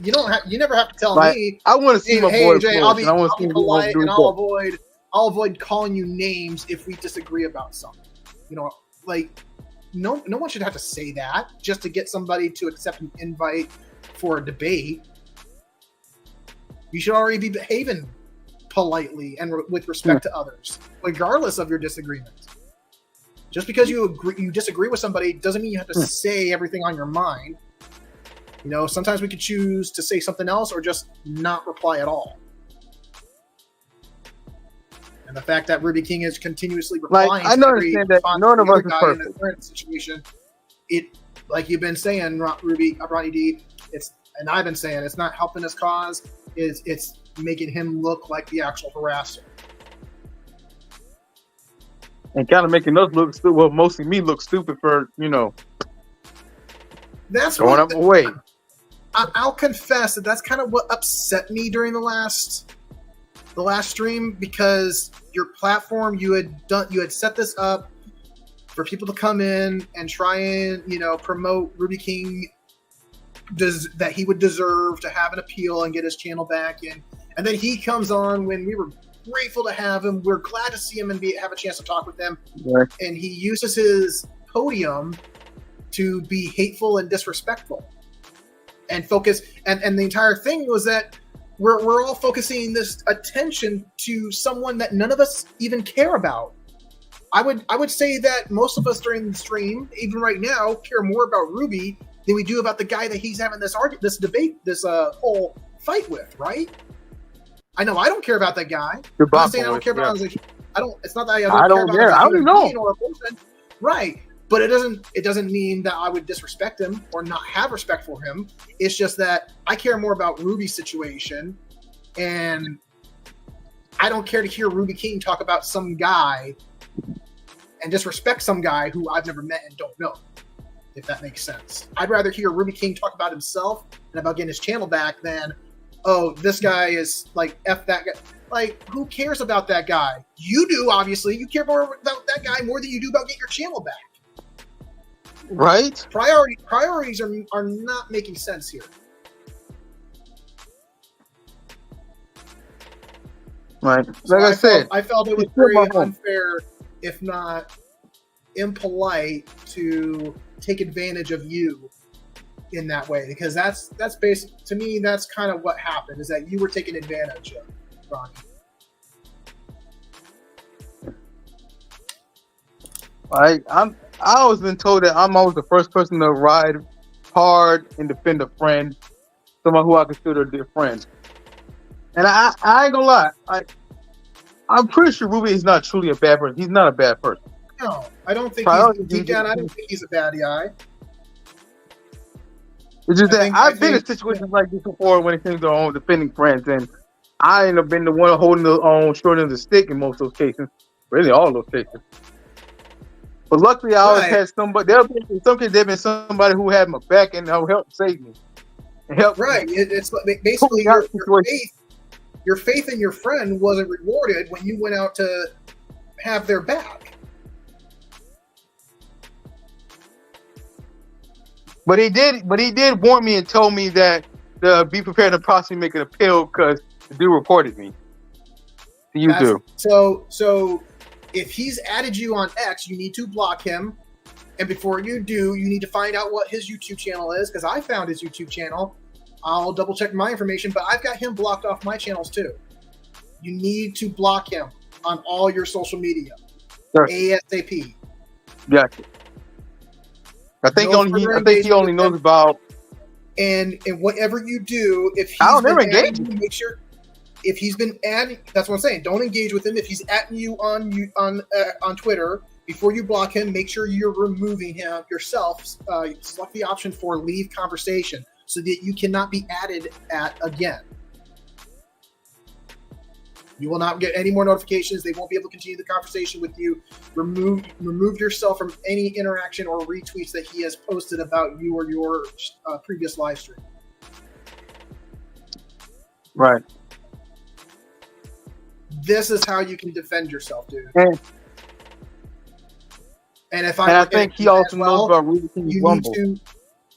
you never have to tell me. I want to see my boy. Jay, I'll be polite and I'll avoid calling you names if we disagree about something. No one should have to say that just to get somebody to accept an invite for a debate. You should already be behaving politely and with respect to others, regardless of your disagreement. Just because you disagree with somebody doesn't mean you have to say everything on your mind. Sometimes we could choose to say something else or just not reply at all. And the fact that Ruby King is continuously replying, I understand that none of us is perfect in the current situation. It, like you've been saying, Ronnie D, and I've been saying, it's not helping his cause. It's making him look like the actual harasser, and kind of making us look stupid. Well, mostly me look stupid for That's going up my way. I'll confess that's kind of what upset me during the last stream, because your platform, you had set this up for people to come in and try and promote Ruby King, that he would deserve to have an appeal and get his channel back in, and then he comes on when we were grateful to have him. We're glad to see him and have a chance to talk with him, and he uses his podium to be hateful and disrespectful and focus, and the entire thing was that we're all focusing this attention to someone that none of us even care about. I would say that most of us during the stream, even right now, care more about Ruby than we do about the guy that he's having this debate, this whole fight with, right? I know I don't care about that guy. I'm not saying I don't care about him. It's not that I don't care about him as a human being or a person, right? But it doesn't mean that I would disrespect him or not have respect for him. It's just that I care more about Ruby's situation, and I don't care to hear Ruby King talk about some guy and disrespect some guy who I've never met and don't know, if that makes sense. I'd rather hear Ruby King talk about himself and about getting his channel back than, oh, this guy is like, F that guy. Like, who cares about that guy? You do, obviously. You care more about that guy more than you do about getting your channel back. Right? Priorities are not making sense here. Right. So Like I said, I felt it was it's still very my home. unfair, if not impolite, to take advantage of you in that way, because that's basic to me. That's kind of what happened, is that you were taken advantage of, Ronnie. I always been told that I'm always the first person to ride hard and defend a friend, someone who I consider a dear friend. And I ain't gonna lie, I'm pretty sure Ruby is not truly a bad person. He's not a bad person. No, I don't think deep down. I don't think he's a bad guy. It's just that I've been in situations like this before when it comes to defending friends, and I ain't been the one holding the short end of the stick in most of those cases. Really, all those cases. But luckily, I always had somebody. In some cases, there's been somebody who had my back and helped save me. And help. Right. It's basically your faith in your friend wasn't rewarded when you went out to have their back. But he did warn me and told me that to be prepared to possibly make an appeal because the dude reported me. So if he's added you on X, you need to block him. And before you do, you need to find out what his YouTube channel is, because I found his YouTube channel. I'll double check my information, but I've got him blocked off my channels too. You need to block him on all your social media. Sure. ASAP. Gotcha. I think he only knows about. And whatever you do, if he's never engage, make sure. If he's been adding, that's what I'm saying. Don't engage with him. If he's atting you on Twitter, before you block him, make sure you're removing him yourself. Select the option for leave conversation so that you cannot be added at again. You will not get any more notifications. They won't be able to continue the conversation with you. Remove yourself from any interaction or retweets that he has posted about you or your previous live stream. Right. This is how you can defend yourself, dude. And I think he also knows about Rumble.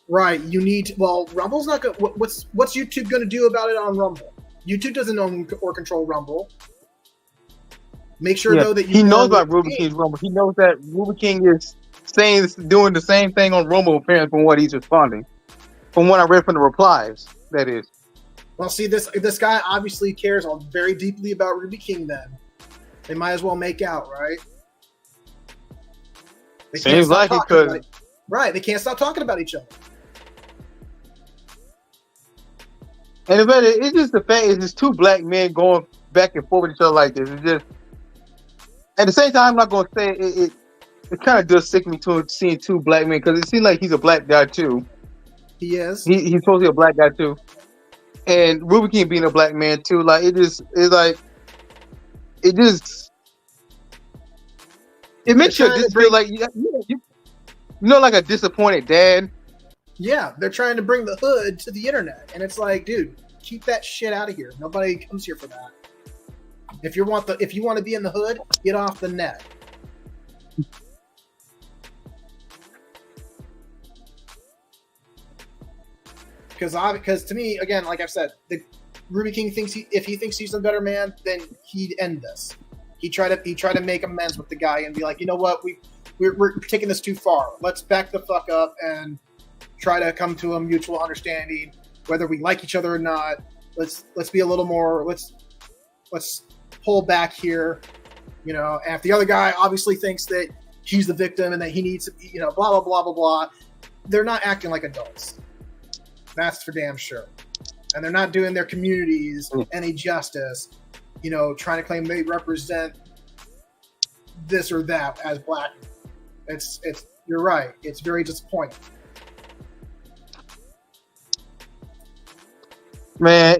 You need to. Well, Rumble's not good. What's YouTube going to do about it on Rumble? YouTube doesn't own or control Rumble. Make sure though that he knows about Ruby King's Rumble. He knows that Ruby King is doing the same thing on Rumble, apparently, from what he's responding. From what I read from the replies, that is. Well, see, this guy obviously cares very deeply about Ruby King. Then they might as well make out, right? Seems like it could. Right, they can't stop talking about each other. And it's just the fact it's just two black men going back and forth with each other like this. It's just at the same time, I'm not going to say it kind of does sick me to seeing two black men, because it seems like he's a black guy too. He is. He's supposed to be a black guy too. And Ruby King being a black man too, like it makes you just feel like like a disappointed dad. Yeah, they're trying to bring the hood to the internet, and it's like, dude, keep that shit out of here. Nobody comes here for that. If you want to be in the hood, get off the net. Because to me, again, like I've said, the Ruby King thinks if he thinks he's a better man, then he'd end this. He tried to make amends with the guy and be like, you know what, we're taking this too far. Let's back the fuck up and try to come to a mutual understanding, whether we like each other or not. Let's be a little more. Let's pull back here, And if the other guy obviously thinks that he's the victim and that he needs to, blah blah blah blah blah, they're not acting like adults. That's for damn sure. And they're not doing their communities any justice, trying to claim they represent this or that as black. It's you're right. It's very disappointing. Man,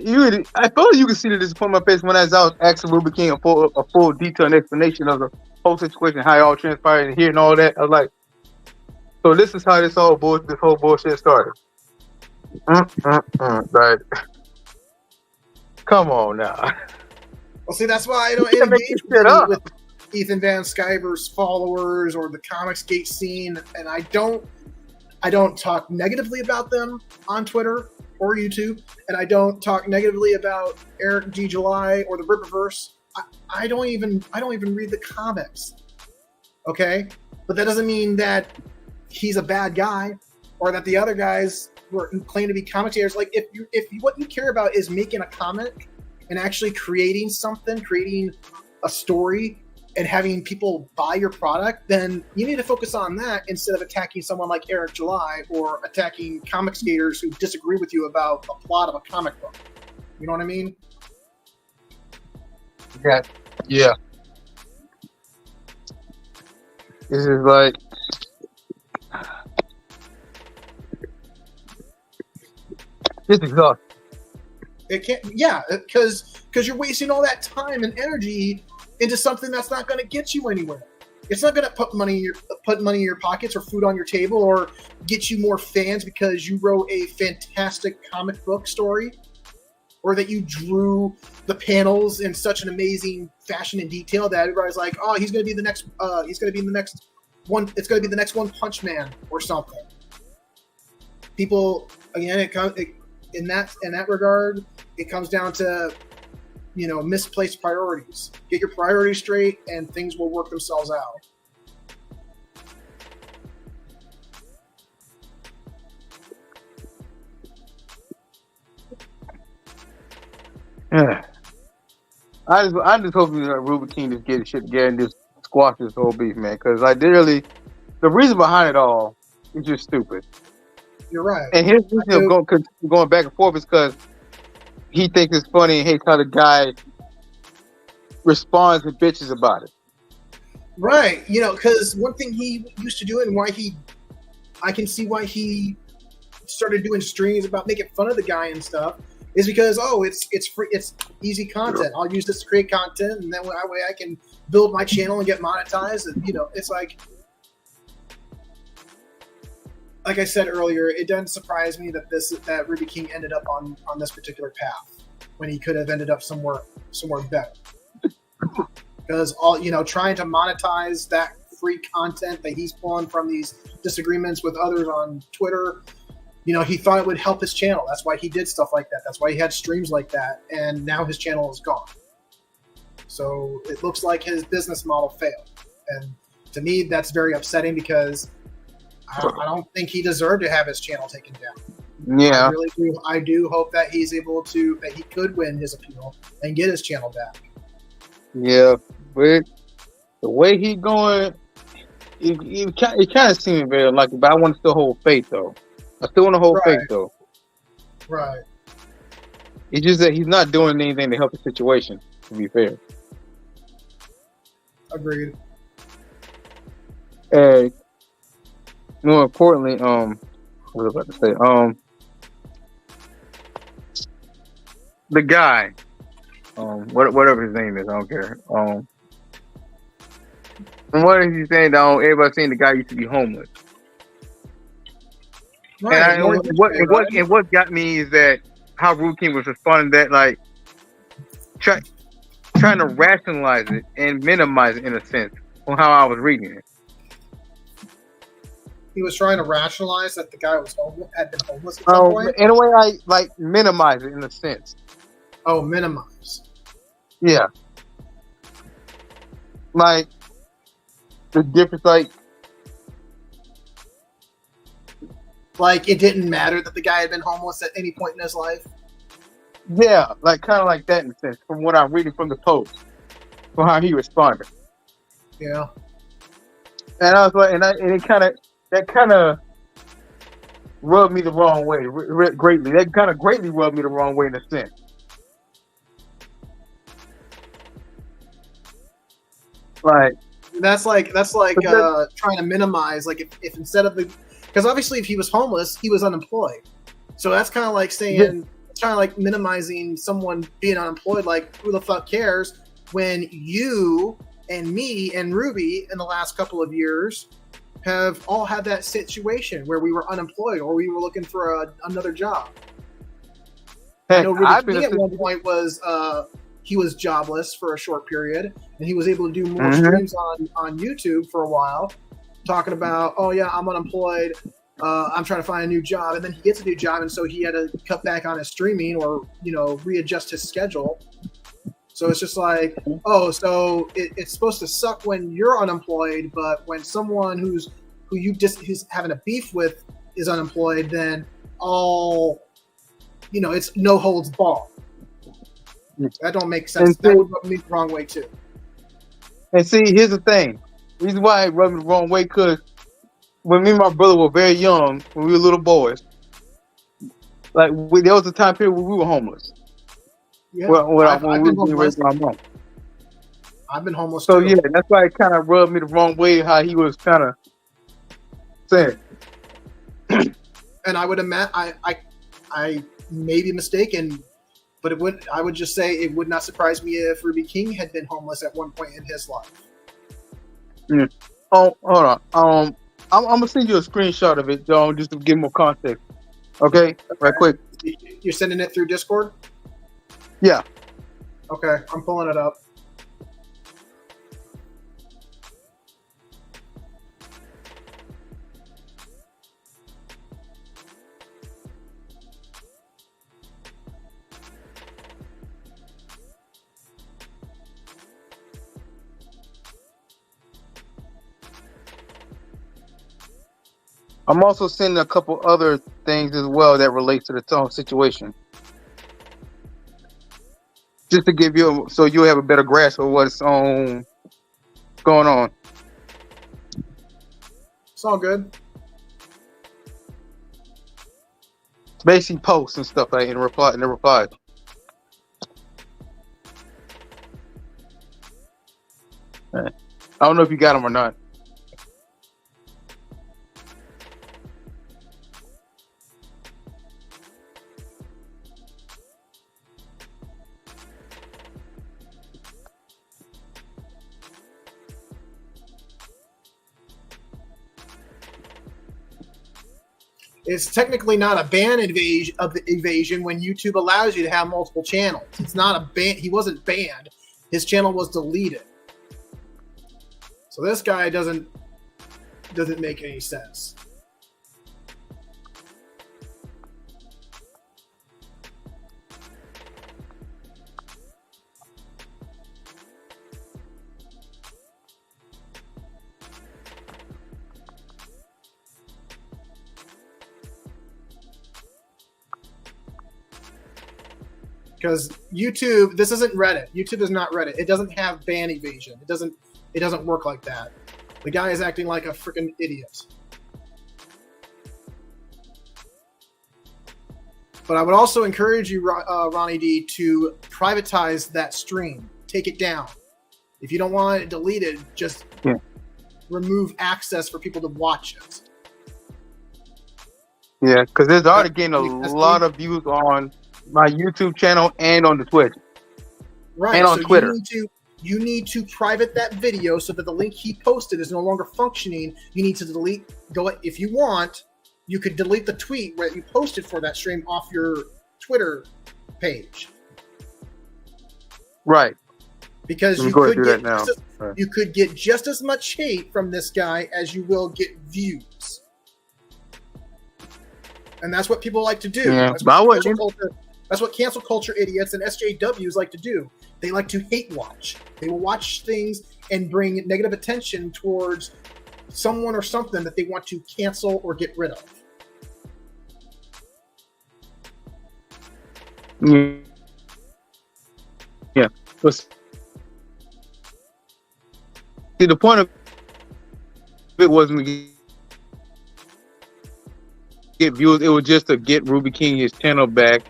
I felt like you could see the disappointment on my face when I was asking Ruby King a full detailed explanation of the whole situation, how it all transpired, and hearing all that. I was like, so this is how this whole bullshit started. Like, come on now. Well, see, that's why I don't engage with Ethan Van Sciver's followers or the Comicsgate scene, and I don't talk negatively about them on Twitter or YouTube, and I don't talk negatively about Eric D. July or the Rippaverse. I don't even read the comics. Okay, but that doesn't mean that he's a bad guy or that the other guys who claim to be commentators. Like if what you care about is making a comic and actually creating something, creating a story, and having people buy your product, then you need to focus on that instead of attacking someone like Eric July or attacking comic skaters who disagree with you about a plot of a comic book. You know what I mean? Yeah. This is like, it's exhausting. It can't. Yeah, because you're wasting all that time and energy into something that's not going to get you anywhere. It's not going to put money in your pockets or food on your table or get you more fans because you wrote a fantastic comic book story or that you drew the panels in such an amazing fashion and detail that everybody's like, oh, he's going to be the next. He's going to be the next one. It's going to be the next One Punch Man or something. People, again, in that regard, it comes down to, misplaced priorities. Get your priorities straight and things will work themselves out. I just hope that Ruby King just get his shit together and just squash this whole beef, man. Because the reason behind it all is just stupid. You're right. And his going back and forth is because he thinks it's funny and hates how the guy responds and bitches about it. Right. Because one thing he used to do and I can see why he started doing streams about making fun of the guy and stuff is because, it's free, it's easy content. I'll use this to create content and then that way I can build my channel and get monetized. And, it's like I said earlier, it doesn't surprise me that Ruby King ended up on this particular path when he could have ended up somewhere better. Because trying to monetize that free content that he's pulling from these disagreements with others on Twitter, he thought it would help his channel. That's why he did stuff like that. That's why he had streams like that. And now his channel is gone. So it looks like his business model failed. And to me, that's very upsetting because I don't think he deserved to have his channel taken down. Yeah. I really do. I do hope that that he could win his appeal and get his channel back. Yeah, but the way he's going, it kind of seems very unlikely, but I want to still hold faith, though. I still want to hold faith, though. Right. It's just that he's not doing anything to help the situation, to be fair. Agreed. And more importantly, what was I about to say? The guy, whatever his name is, I don't care. And what is he saying? Everybody's saying the guy used to be homeless. Right. And what got me is that how Ruby King was responding to that, like trying to rationalize it and minimize it in a sense on how I was reading it. He was trying to rationalize that the guy had been homeless at some point? In a way, I minimize it in a sense. Oh, minimize. Yeah. Like, the difference, like it didn't matter that the guy had been homeless at any point in his life? Yeah, kind of like that in a sense, from what I'm reading from the post, from how he responded. Yeah. And I was like, and it kind of rubbed me the wrong way, greatly. That kind of greatly rubbed me the wrong way in a sense. Like, that's like trying to minimize, like if instead of because obviously if he was homeless, he was unemployed. So that's kind of like saying, trying to like minimizing someone being unemployed. Like, who the fuck cares when you and me and Ruby in the last couple of years have all had that situation where we were unemployed or we were looking for another job. I know Ruby King at one point was he was jobless for a short period, and he was able to do more streams on YouTube for a while, talking about, oh yeah, I'm unemployed, I'm trying to find a new job, and then he gets a new job, and so he had to cut back on his streaming or readjust his schedule So it's just like, oh, so it's supposed to suck when you're unemployed, but when someone who's having a beef with is unemployed, then it's no holds barred. That don't make sense. That would rub me the wrong way too. And see, here's the thing. The reason why it rubbed me the wrong way, because when me and my brother were very young, when we were little boys, there was a time period where we were homeless. Yeah, When we were raising my mom. I've been homeless So too. yeah, that's why it kind of rubbed me the wrong way how he was kind of saying. And I would imagine I may be mistaken, but I would just say it would not surprise me if Ruby King had been homeless at one point in his life. Yeah. Oh, hold on. I'm gonna send you a screenshot of it, John, just to give more context. Okay, right quick. You're sending it through Discord? Yeah. Okay, I'm pulling it up. I'm also sending a couple other things as well that relate to the song situation. Just to give you, so you'll have a better grasp of what's going on. It's all good. Basically posts and stuff like in the replies. I don't know if you got them or not. It's technically not a ban evasion when YouTube allows you to have multiple channels. It's not a ban. He wasn't banned. His channel was deleted. So this guy doesn't make any sense. Because YouTube, this isn't Reddit. YouTube is not Reddit. It doesn't have ban evasion. It doesn't work like that. The guy is acting like a freaking idiot. But I would also encourage you, Ronnie D, to privatize that stream. Take it down. If you don't want it deleted, just remove access for people to watch it. Yeah, because there's already getting a lot of views on my YouTube channel and on the Twitch. Right. And on Twitter. You need to private that video so that the link he posted is no longer functioning. You need to delete. If you want, you could delete the tweet where you posted for that stream off your Twitter page. Right. Because you could get just as much hate from this guy as you will get views. And that's what people like to do. Yeah, that's what cancel culture idiots and SJWs like to do. They like to hate watch. They will watch things and bring negative attention towards someone or something that they want to cancel or get rid of. Yeah. See, the point of it wasn't to get views. It was just to get Ruby King his channel back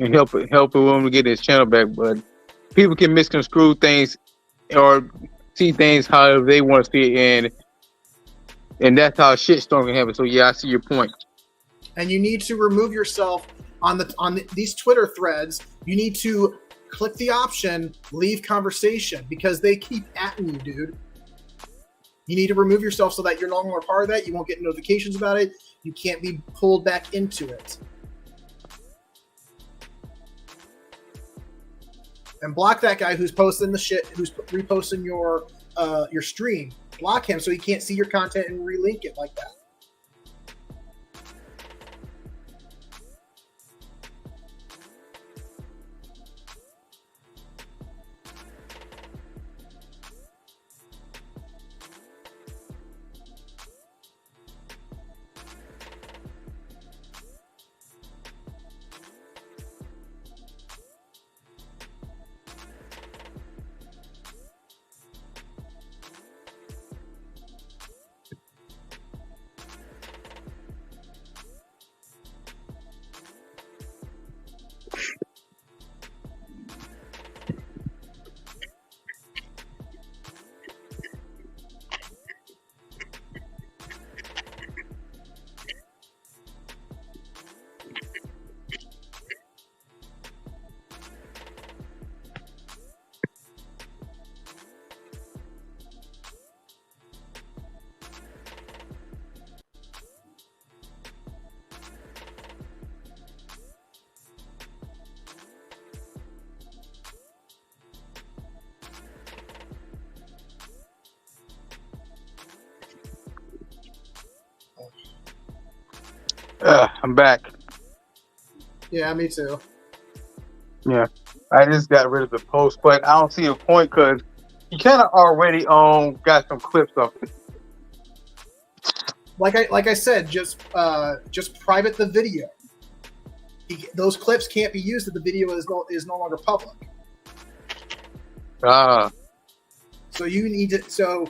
and help him to get his channel back. But people can misconstrue things or see things however they want to see it, and that's how a shitstorm can happen. So yeah, I see your point. And you need to remove yourself on these Twitter threads. You need to click the option leave conversation because they keep atting you, dude. You need to remove yourself so that you're no longer part of that. You won't get notifications about it. You can't be pulled back into it. And block that guy who's posting the shit, who's reposting your stream. Block him so he can't see your content and relink it like that. I'm back. Yeah, me too. Yeah, I just got rid of the post, but I don't see a point because you kind of already got some clips of it. Like I said, just private the video. Those clips can't be used if the video is no longer public. So you need to. So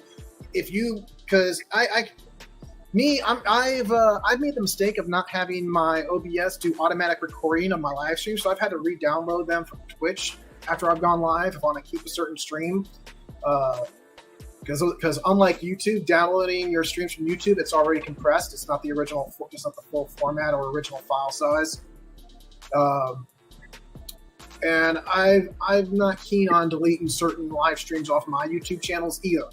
if you, because I've made the mistake of not having my OBS do automatic recording of my live stream, so I've had to re-download them from Twitch after I've gone live if I want to keep a certain stream. Because unlike YouTube, downloading your streams from YouTube, it's already compressed. It's not the original. It's not the full format or original file size. And I'm not keen on deleting certain live streams off my YouTube channels either.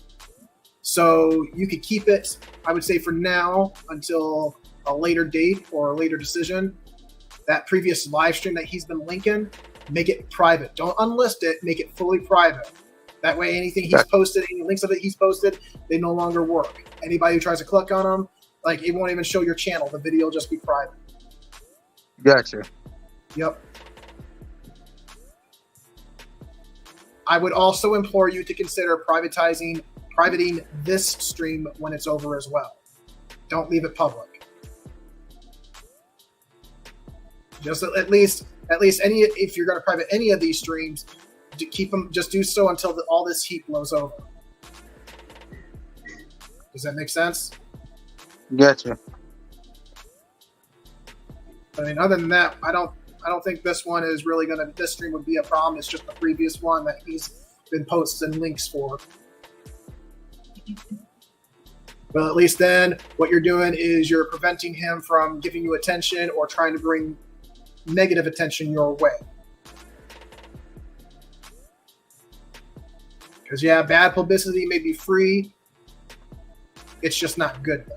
So you could keep it, I would say, for now until a later date or a later decision. That previous live stream that he's been linking, make it private. Don't unlist it. Make it fully private. That way, anything he's posted, any links of it he's posted, they no longer work. Anybody who tries to click on them, like, it won't even show your channel. The video will just be private. Gotcha. Yep. I would also implore you to consider privating this stream when it's over as well. Don't leave it public. Just at least if you're going to private any of these streams, to keep them, just do so until all this heat blows over. Does that make sense? Gotcha. I mean, other than that, I don't think this one is really this stream would be a problem. It's just the previous one that he's been posting links for. But at least then what you're doing is you're preventing him from giving you attention or trying to bring negative attention your way. Because, yeah, bad publicity may be free. It's just not good, though.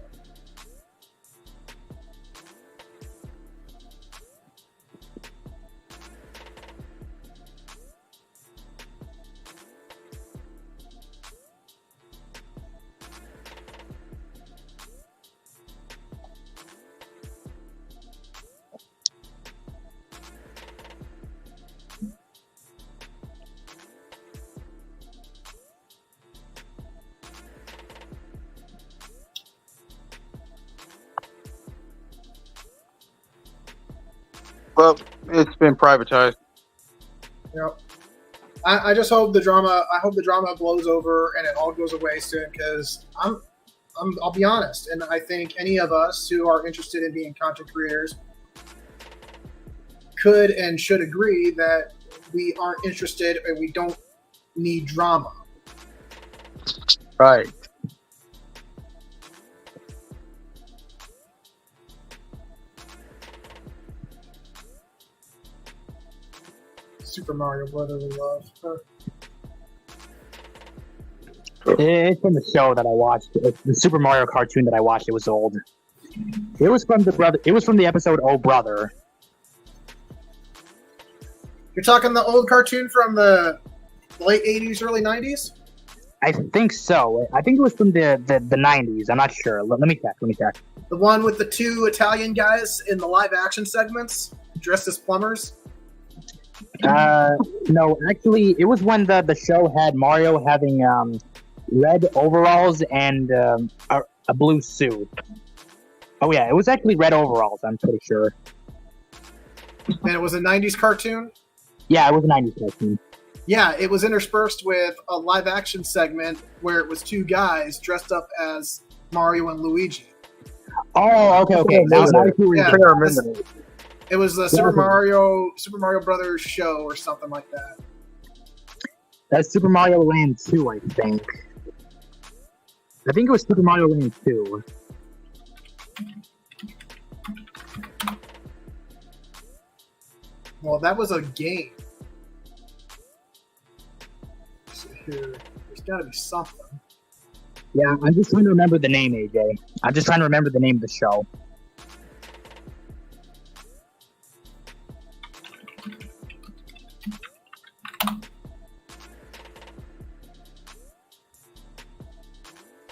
Well, it's been privatized. Yep. I just hope the drama. I hope the drama blows over and it all goes away soon. Because I'll be honest, and I think any of us who are interested in being content creators could and should agree that we aren't interested and we don't need drama. Right. Super Mario Brotherly Love. It's from the show that I watched. It's the Super Mario cartoon that I watched. It was old. It was from the episode Oh Brother. You're talking the old cartoon from the late 80s, early 90s? I think so. I think it was from the 90s. I'm not sure. Let me check. The one with the two Italian guys in the live action segments dressed as plumbers? No, actually, it was when the show had Mario having red overalls and a blue suit. Oh yeah, it was actually red overalls. I'm pretty sure. And it was a 90s cartoon? Yeah, it was a 90s cartoon. Yeah, it was interspersed with a live action segment where it was two guys dressed up as Mario and Luigi. Oh, okay. Now I remember. It was the Super Mario Brothers show or something like that. That's Super Mario Land 2, I think. I think it was Super Mario Land 2. Well, that was a game. So here, there's got to be something. Yeah, I'm just trying to remember the name, AJ. I'm just trying to remember the name of the show.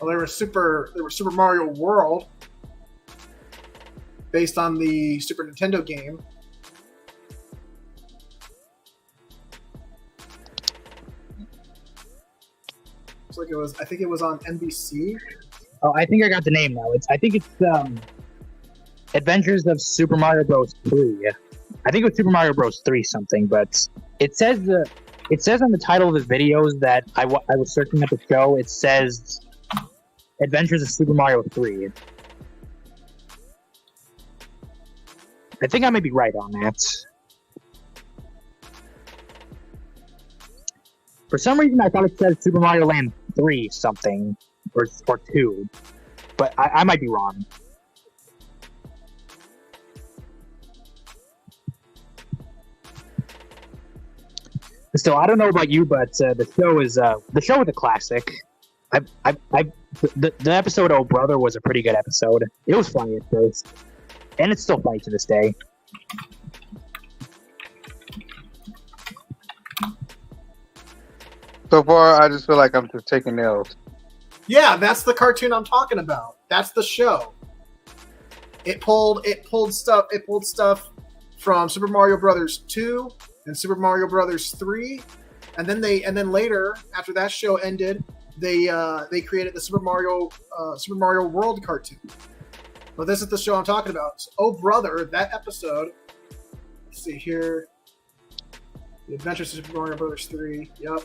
Well, there was Super Mario World. based on the Super Nintendo game. Looks like it was. I think it was on NBC. Oh, I think I got the name now. I think it's Adventures of Super Mario Bros. 3. I think it was Super Mario Bros. 3 something, but it says on the title of the videos that I was searching at the show. It says Adventures of Super Mario 3. I think I may be right on that. For some reason, I thought it said Super Mario Land 3 something, or 2, but I might be wrong. So I don't know about you, but the show is a classic. The episode "Oh Brother" was a pretty good episode. It was funny at first, and it's still funny to this day. So far, I just feel like I'm just taking L's. Yeah, that's the cartoon I'm talking about. That's the show. It pulled stuff from Super Mario Brothers 2 and Super Mario Brothers 3, and then later, after that show ended, they created the Super Mario World cartoon. But this is the show I'm talking about. So, Oh Brother, that episode. Let's see here. The Adventures of Super Mario Brothers 3. Yep.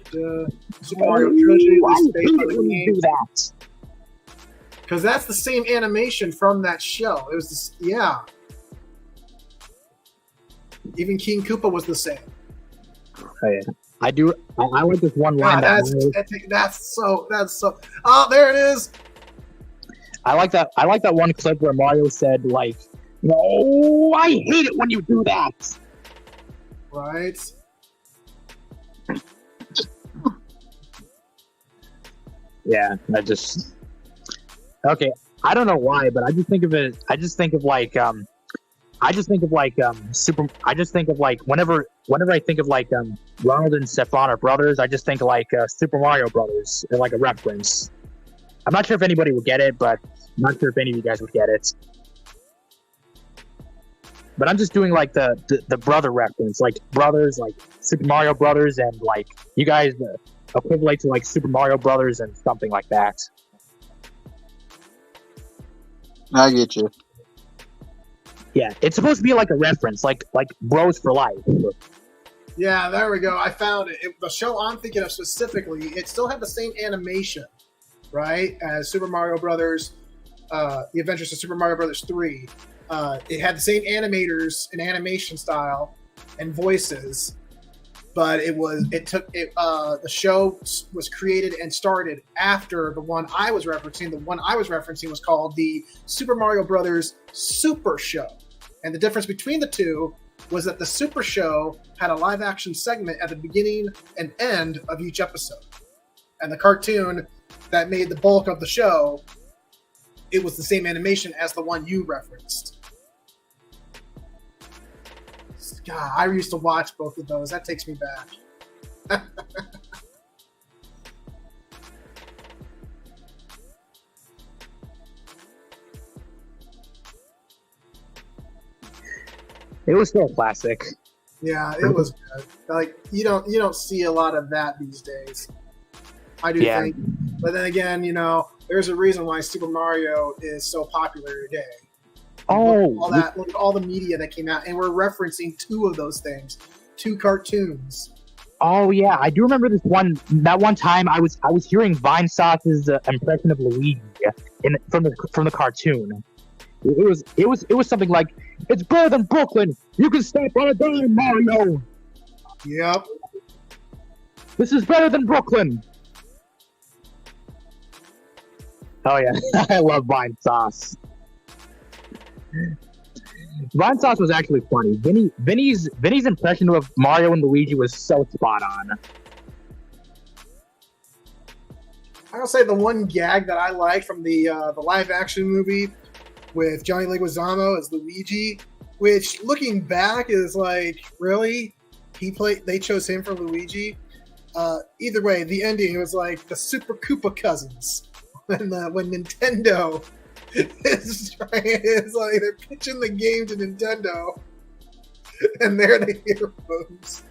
Super Mario Trilogy was based on the game. Because that's the same animation from that show. It was this, yeah. Even King Koopa was the same. Oh, yeah. I do. I like this one line. That's so. Oh, there it is. I like that. I like that one clip where Mario said, like, "No, I hate it when you do that." Right. Yeah, okay. I don't know why, but I just think of it. I just think of like whenever I think of like Ronald and Stefan are brothers, I just think like Super Mario Brothers and like a reference. I'm not sure if anybody would get it, but I'm not sure if any of you guys would get it. But I'm just doing like the brother reference, like brothers, like Super Mario Brothers, and like you guys equivalent to like Super Mario Brothers and something like that. I get you. Yeah, it's supposed to be like a reference, like bros for life. Yeah, there we go. I found it. The show I'm thinking of specifically, it still had the same animation, right, as Super Mario Brothers, The Adventures of Super Mario Brothers 3. It had the same animators and animation style and voices, but the show was created and started after the one I was referencing. The one I was referencing was called the Super Mario Brothers Super Show. And the difference between the two was that the Super Show had a live action segment at the beginning and end of each episode. And the cartoon that made the bulk of the show, it was the same animation as the one you referenced. God, I used to watch both of those. That takes me back. It was still a classic. Yeah, it was good. Like you don't see a lot of that these days. I do think, but then again, there's a reason why Super Mario is so popular today. Look at all the media that came out, and we're referencing two of those things, two cartoons. Oh yeah, I do remember that one time I was hearing Vine Sauce's impression of Luigi from the cartoon. It was something like, "It's better than Brooklyn. You can step on a dime, Mario." Yep. This is better than Brooklyn. Oh yeah, I love Vine Sauce. Vine Sauce was actually funny. Vinny's impression of Mario and Luigi was so spot on. I gotta say the one gag that I liked from the live action movie with Johnny Leguizamo as Luigi, which looking back is like, really? They chose him for Luigi? Either way, the ending was like the Super Koopa cousins when Nintendo It's like they're pitching the game to Nintendo, and they're the heroes.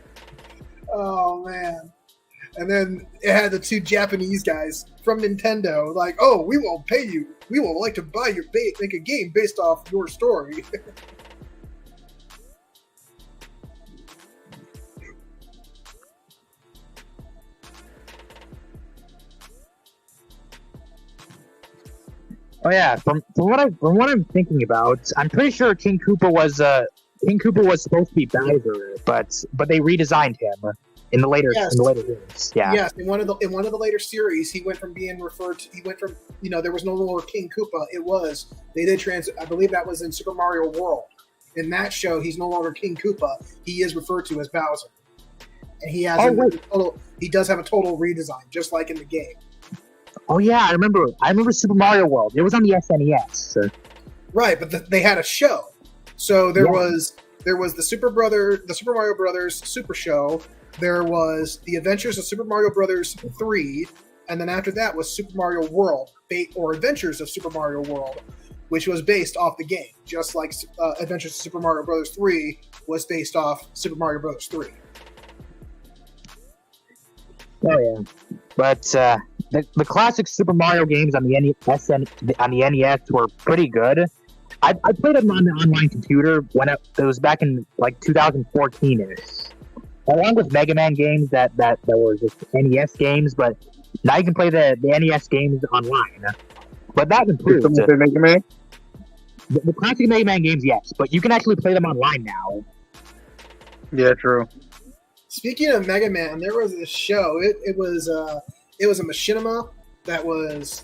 Oh man! And then it had the two Japanese guys from Nintendo, like, "Oh, we won't pay you. We will like to buy your make a game based off your story." Oh yeah, from what I'm thinking about, I'm pretty sure King Koopa was supposed to be Bowser, but they redesigned him in the later games. Yeah. Yes, in one of the later series, he went from there was no longer King Koopa. They did I believe that was in Super Mario World. In that show, he's no longer King Koopa. He is referred to as Bowser, and he does have a total redesign, just like in the game. Oh yeah, I remember Super Mario World. It was on the SNES. Right, but they had a show. So there was the Super Mario Brothers Super Show. There was the Adventures of Super Mario Brothers 3, and then after that was Super Mario World, or Adventures of Super Mario World, which was based off the game, just like Adventures of Super Mario Brothers 3 was based off Super Mario Brothers 3. Oh yeah, but the classic Super Mario games on the NES were pretty good. I played them on the online computer when it was back in like 2014ish, along with Mega Man games that were just NES games. But now you can play the NES games online. But that improved. Mega Man? The classic Mega Man games, yes, but you can actually play them online now. Yeah, true. Speaking of Mega Man, there was this show. It was a machinima that was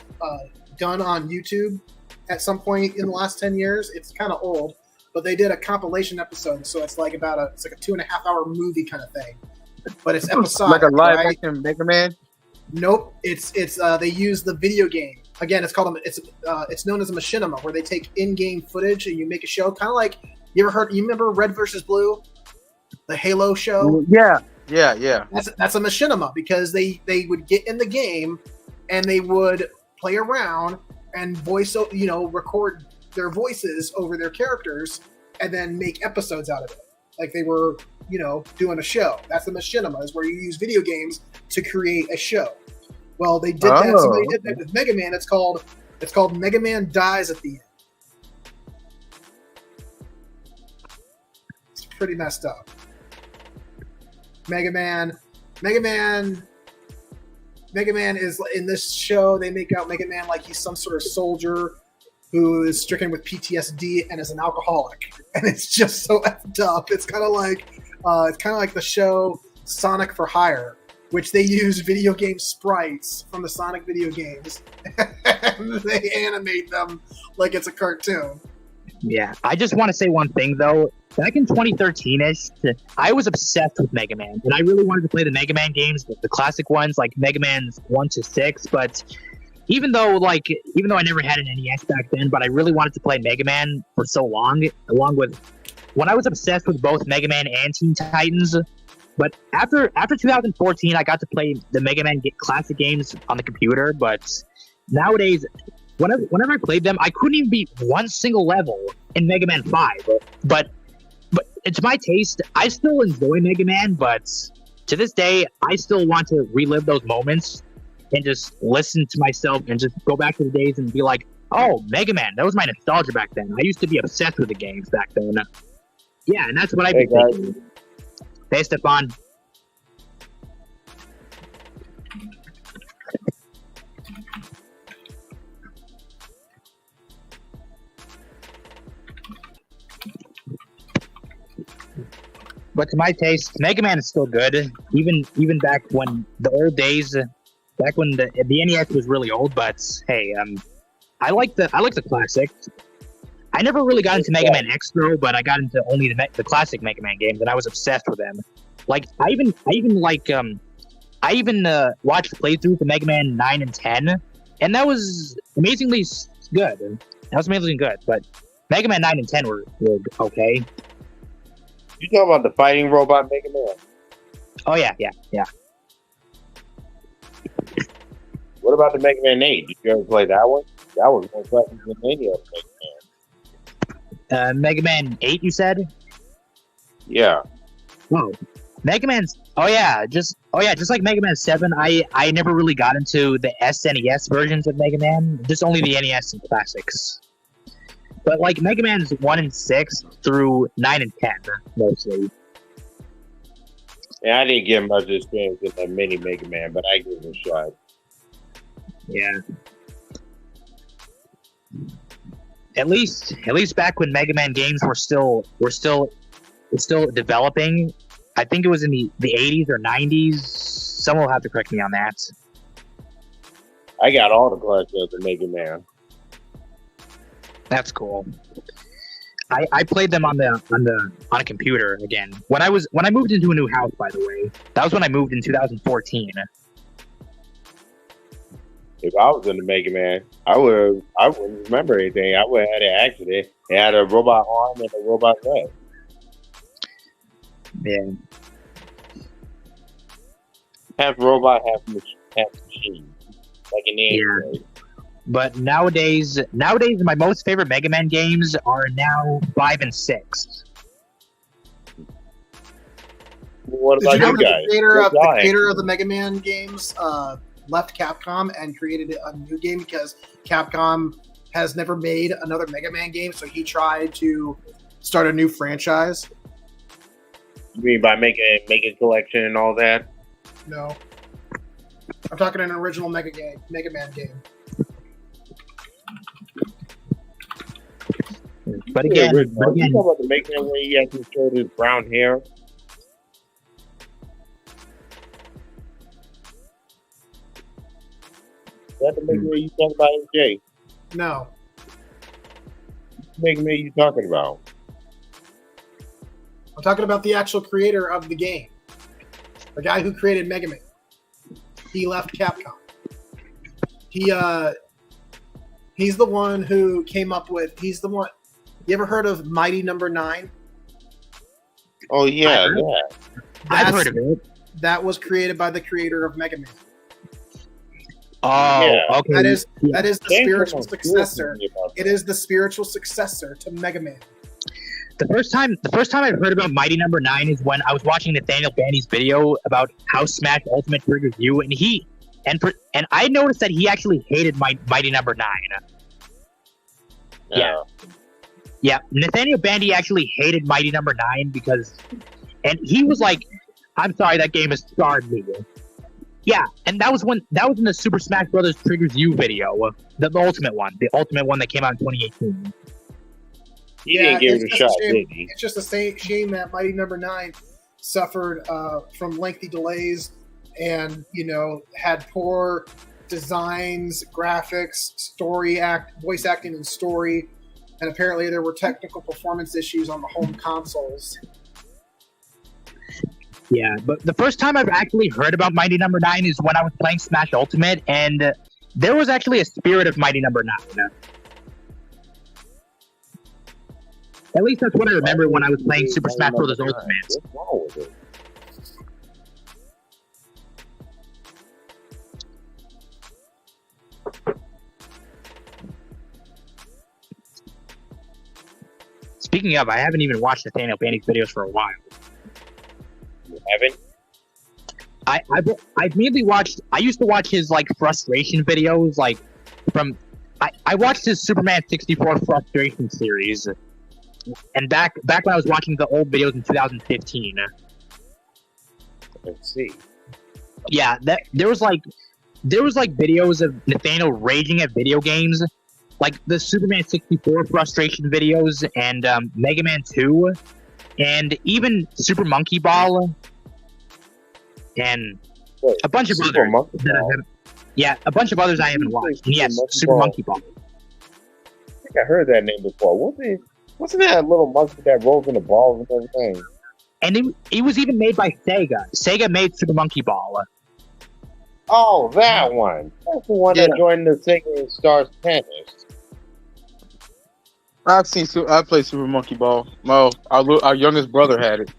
done on YouTube at some point in the last 10 years. It's kind of old, but they did a compilation episode, so it's like a 2.5 hour movie kind of thing. But it's episodic, like a live action Mega Man. Nope, it's they use the video game. Again, it's known as a machinima, where they take in-game footage and you make a show, kind of like you remember Red versus Blue, the Halo show? Yeah. That's a machinima, because they would get in the game and they would play around and record their voices over their characters and then make episodes out of it, like they were doing a show. That's the machinima, is where you use video games to create a show. Well, they did that. Somebody did that with Mega Man. It's called Mega Man Dies at the End. It's pretty messed up. Mega Man is in this show. They make out Mega Man like he's some sort of soldier who is stricken with PTSD and is an alcoholic, and it's just so effed up. It's kind of like the show Sonic for Hire, which they use video game sprites from the Sonic video games, and they animate them like it's a cartoon. Yeah, I just want to say one thing though. Back in 2013ish, I was obsessed with Mega Man, and I really wanted to play the Mega Man games, the classic ones like Mega Man's 1 to 6. But even though I never had an NES back then, but I really wanted to play Mega Man for so long, along with when I was obsessed with both Mega Man and Teen Titans. But after 2014, I got to play the Mega Man classic games on the computer. But nowadays, whenever I played them, I couldn't even beat one single level in Mega Man 5. But it's my taste. I still enjoy Mega Man, but to this day, I still want to relive those moments and just listen to myself and just go back to the days and be like, oh, Mega Man, that was my nostalgia back then. I used to be obsessed with the games back then. Yeah, and that's what I've been thinking. Hey, Stefan. But to my taste, Mega Man is still good. Even back when the old days, back when the NES was really old. But hey, I like the classics. I never really got into Mega Man X though, but I got into only the classic Mega Man games, and I was obsessed with them. Like I even watched playthrough for Mega Man 9 and 10, and that was amazingly good. That was amazingly good. But Mega Man 9 and 10 were okay. You talking about the fighting robot Mega Man? Oh yeah. What about the Mega Man 8? Did you ever play that one? That was more questions than any other Mega Man. Mega Man 8, you said? Yeah. Whoa. Mega Man's just like Mega Man 7, I never really got into the SNES versions of Mega Man, just only the NES and classics. But like Mega Man's 1 and 6 through 9 and 10 mostly. Yeah, I didn't get much experience in that mini Mega Man, but I give it a shot. Yeah. At least back when Mega Man games were still developing. I think it was in the 80s or 90s. Someone will have to correct me on that. I got all the collections of Mega Man. That's cool. I played them on a computer again. When I moved into a new house, by the way. That was when I moved in 2014. If I was in the Mega Man, I wouldn't remember anything. I would have had an accident and had a robot arm and a robot leg. Yeah. Half robot, half machine. Like an android. Yeah. But nowadays, my most favorite Mega Man games are now 5 and 6. What Did about you know you that guys? the creator of the Mega Man games left Capcom and created a new game because Capcom has never made another Mega Man game, so he tried to start a new franchise. You mean by making collection and all that? No. I'm talking an original Mega Man game. But again, you talk about the Mega Man where he actually showed his brown hair. Is that the Mega Man you talking about, MJ? No. Mega Man you talking about? I'm talking about the actual creator of the game. The guy who created Mega Man. He left Capcom. He's the one who came up with. He's the one. You ever heard of Mighty Number 9? Oh yeah, I've heard of it. That was created by the creator of Mega Man. Oh, Yeah. okay. That is the Came spiritual from successor. about It is the spiritual successor to Mega Man. The first time I've heard about Mighty Number 9 is when I was watching Nathaniel Bandy's video about how Smash Ultimate triggers you, and I noticed that he actually hated Mighty Number 9. Yeah, Nathaniel Bandy actually hated Mighty Number 9 and he was like, "I'm sorry, that game has scarred me." Yeah, and that was in the Super Smash Brothers Triggers You video, the ultimate one that came out in 2018. He didn't give it a shot, did he? It's just a shame that Mighty Number 9 suffered from lengthy delays and, had poor designs, graphics, voice acting and story. And apparently there were technical performance issues on the home consoles. Yeah, but the first time I've actually heard about Mighty Number 9 is when I was playing Smash Ultimate, and there was actually a spirit of Mighty Number 9. At least that's what I remember when I was playing Super Smash Bros. Ultimate. What's wrong with it? Speaking of, I haven't even watched Nathaniel Bandy's videos for a while. You haven't? I've mainly watched. I used to watch his frustration videos, I watched his Superman 64 frustration series, and back when I was watching the old videos in 2015. Let's see. Yeah, there was videos of Nathaniel raging at video games, like the Superman 64 frustration videos and Mega Man 2, and even Super Monkey Ball, and a bunch of others. A bunch of others I haven't watched. And yes, Super Monkey Ball. I think I heard that name before. Wasn't that a little monkey that rolls in the balls and everything? And it was even made by Sega. Sega made Super Monkey Ball. Oh, that one. That's the one that joined the Sega Stars Tennis. I played Super Monkey Ball. Well, our youngest brother had it.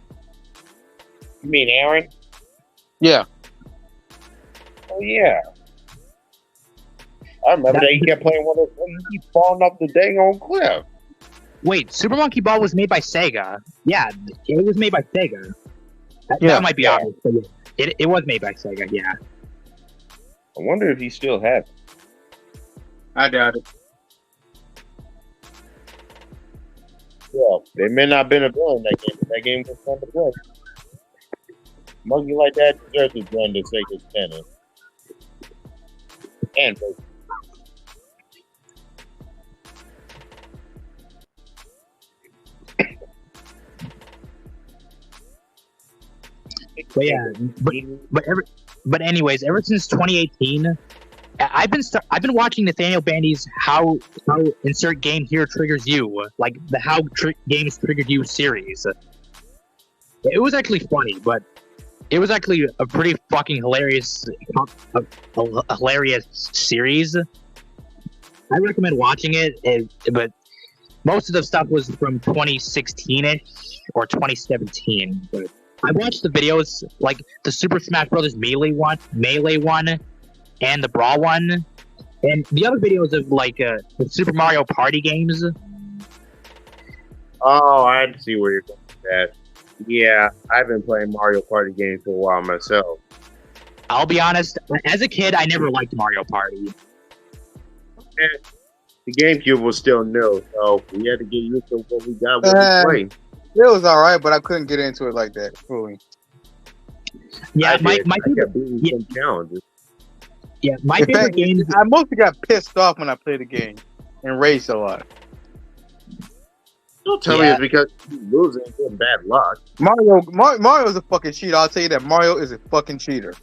You mean Aaron? Yeah. Oh, yeah. I remember that he kept playing one of those when he falling off the dang on cliff. Wait, Super Monkey Ball was made by Sega. Yeah, it was made by Sega. That might be obvious, but yeah, it was made by Sega. Yeah. I wonder if he still has it. I doubt it. Yeah, they may not have been a villain in that game, but that game was fun to play. Monkey like that deserves to join the Sega channel. And But yeah, but anyways, ever since 2018, I've been watching Nathaniel Bandy's how insert game here triggers you, like the how games triggered you series. It was actually funny, but it was actually a pretty fucking hilarious series. I recommend watching it, but most of the stuff was from 2016ish or 2017. But I watched the videos, like the Super Smash Brothers Melee one, and the Brawl one, and the other videos of like the Super Mario Party games. oh, I see where you're going with that. Yeah, I've been playing Mario Party games for a while myself. I'll be honest, as a kid, I never liked Mario Party. And the GameCube was still new, so we had to get used to what we got when we played. It was alright, but I couldn't get into it like that fully. Yeah, I kept beating some challenges. Yeah, my In favorite fact, games. I mostly got pissed off when I played the game and raged a lot. Don't tell me it's because you losing and getting bad luck. Mario is a fucking cheater. I'll tell you that Mario is a fucking cheater.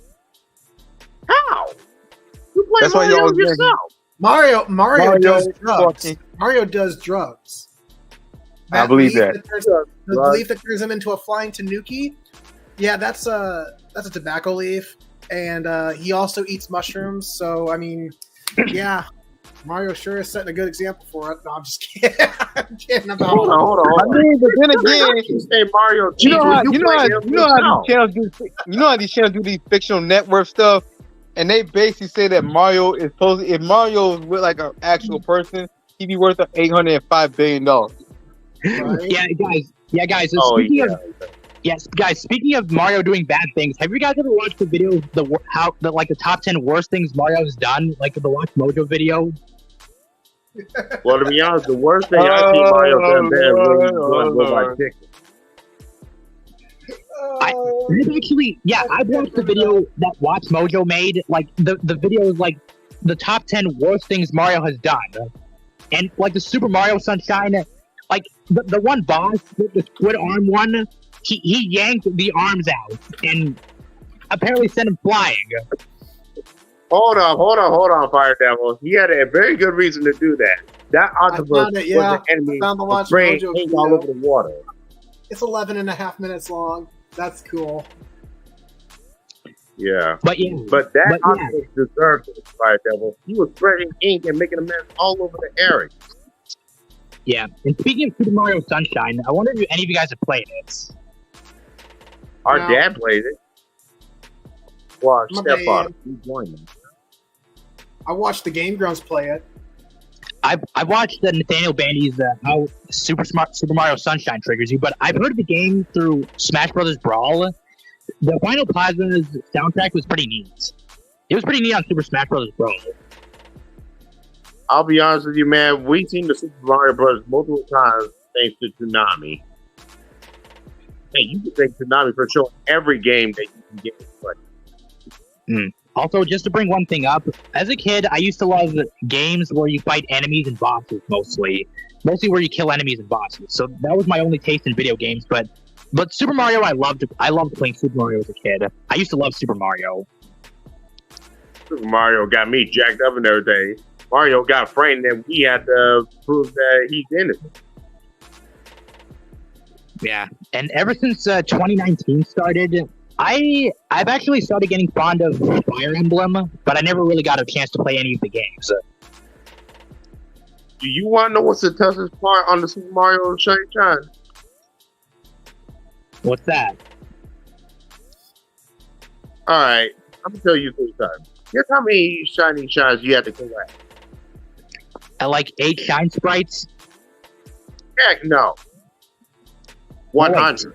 How? You play That's why you Mario always yourself. Mario does drugs. fucking- Mario does drugs. I believe that. The leaf that turns him into a flying tanuki. Yeah, that's a tobacco leaf, and he also eats mushrooms. So I mean, yeah, Mario sure is setting a good example for it. No, I'm just kidding. I'm kidding about. Hold on. I mean, but then again, You say Mario you know how yourself. these channels do these fictional net worth stuff, and they basically say that Mario is supposed. If Mario is with like an actual person, he'd be worth $805 billion. Right? Yeah, guys. Oh, Speaking of Mario doing bad things, have you guys ever watched the video of the top 10 worst things Mario has done, like the Watch Mojo video? Well, to be honest, the worst thing I see Mario done bad when he's going robot chicken. I've watched the video that Watch Mojo made. Like the video is like the top 10 worst things Mario has done, and like the Super Mario Sunshine, like the one boss, the squid arm one, he yanked the arms out and apparently sent him flying. Hold on, Fire Devil. He had a very good reason to do that. That octopus was an enemy. I found the Watch brain Mojo hanging video. all over the water. It's 11 and a half minutes long. That's cool. Yeah. But that octopus deserved it, Fire Devil. He was spreading ink and making a mess all over the area. Yeah. And speaking of Super Mario Sunshine, I wonder if any of you guys have played it. Our No. dad played it. Well, our My stepfather. bad. He joined them. I watched the Game Grumps play it. I watched the Nathaniel Bandy's how Super Mario Sunshine triggers you, but I've heard of the game through Smash Brothers Brawl. The Final Plasma's soundtrack was pretty neat. It was pretty neat on Super Smash Brothers Brawl. I'll be honest with you, man. We've seen the Super Mario Bros. Multiple times thanks to Tsunami. Hey, you can thank Tsunami for showing every game that you can get to play. Also, just to bring one thing up, as a kid, I used to love games where you fight enemies and bosses mostly where you kill enemies and bosses. So that was my only taste in video games. But Super Mario, I loved playing Super Mario as a kid. I used to love Super Mario. Super Mario got me jacked up and everything. Mario got framed and we had to prove that he's innocent. Yeah, and ever since 2019 started, I've actually started getting fond of Fire Emblem, but I never really got a chance to play any of the games. Do you want to know what's the toughest part on the Super Mario Sunshine? What's that? Alright, I'm going to tell you 3 times. Guess how many shiny shines you have to collect? like 8 shine sprites? Heck no. 100.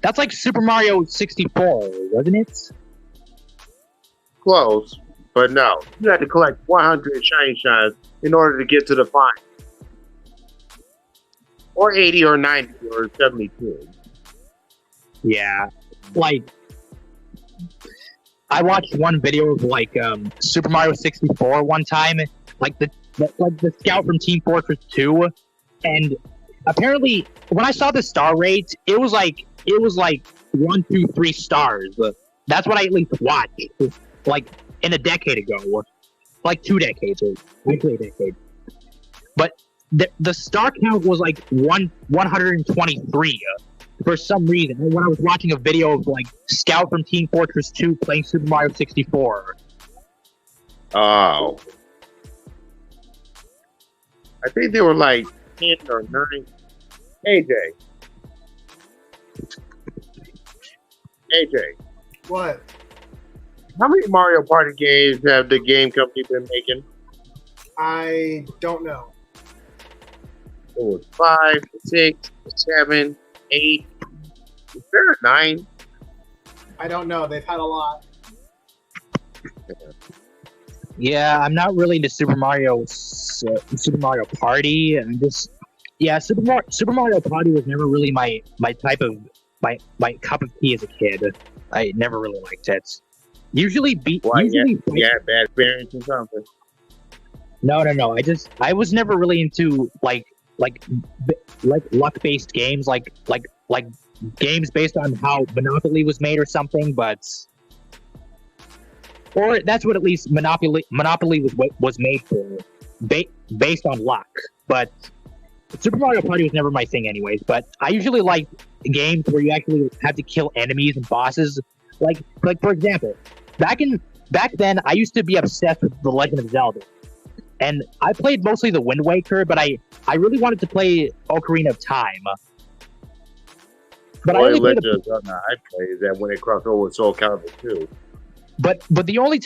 That's like Super Mario 64, wasn't it? Close, but no. You had to collect 100 shiny shines in order to get to the final. Or 80 or 90 or 72. Yeah. Like, I watched one video of like Super Mario 64 one time, like the scout from Team Fortress 2, and apparently when I saw the star rate, it was like 1, 2, 3 stars. That's what I at least watched, like in a decade ago, like 2 decades, or actually a decade. But the star count was like 123 for some reason. And when I was watching a video of like Scout from Team Fortress 2 playing Super Mario 64. Oh. I think they were like 10 or 9. AJ. What? How many Mario Party games have the game company been making? I don't know. It was 5, 6, 7, 8. Is there a 9? I don't know. They've had a lot. Yeah, I'm not really into Super Mario Party. I'm just Super Mario Party was never really my type of my cup of tea as a kid. I never really liked it. Usually bad experience or something. No. I was never really into like luck based games, like games based on how Monopoly was made or something, or that's what at least Monopoly was made for, based on luck. But Super Mario Party was never my thing, anyways. But I usually like games where you actually have to kill enemies and bosses. Like for example, back then I used to be obsessed with The Legend of Zelda. And I played mostly the Wind Waker, but I really wanted to play Ocarina of Time. But I played that when it crossed over with Soul Calibur 2. But the only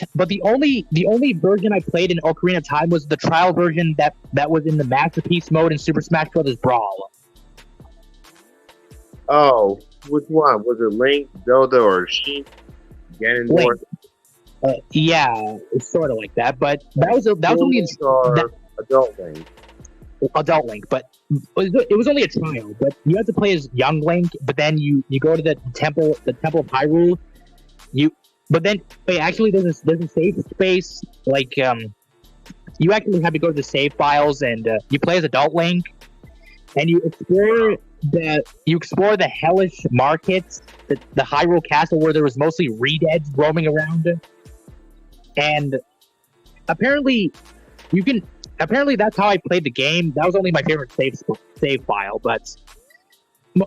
version I played in Ocarina of Time was the trial version that was in the Masterpiece mode in Super Smash Bros. Brawl. Oh, which one? Was it Link, Zelda, or Sheep? Ganondorf? Yeah, it's sort of like that, but that was only Adult Link. Adult Link, but it was only a trial. But you have to play as young Link, but then you go to the temple of Hyrule. There's a save space. Like you actually have to go to the save files, and you play as Adult Link, and you explore the hellish markets, the Hyrule Castle, where there was mostly Redeads roaming around. And apparently that's how I played the game. That was only my favorite save file, but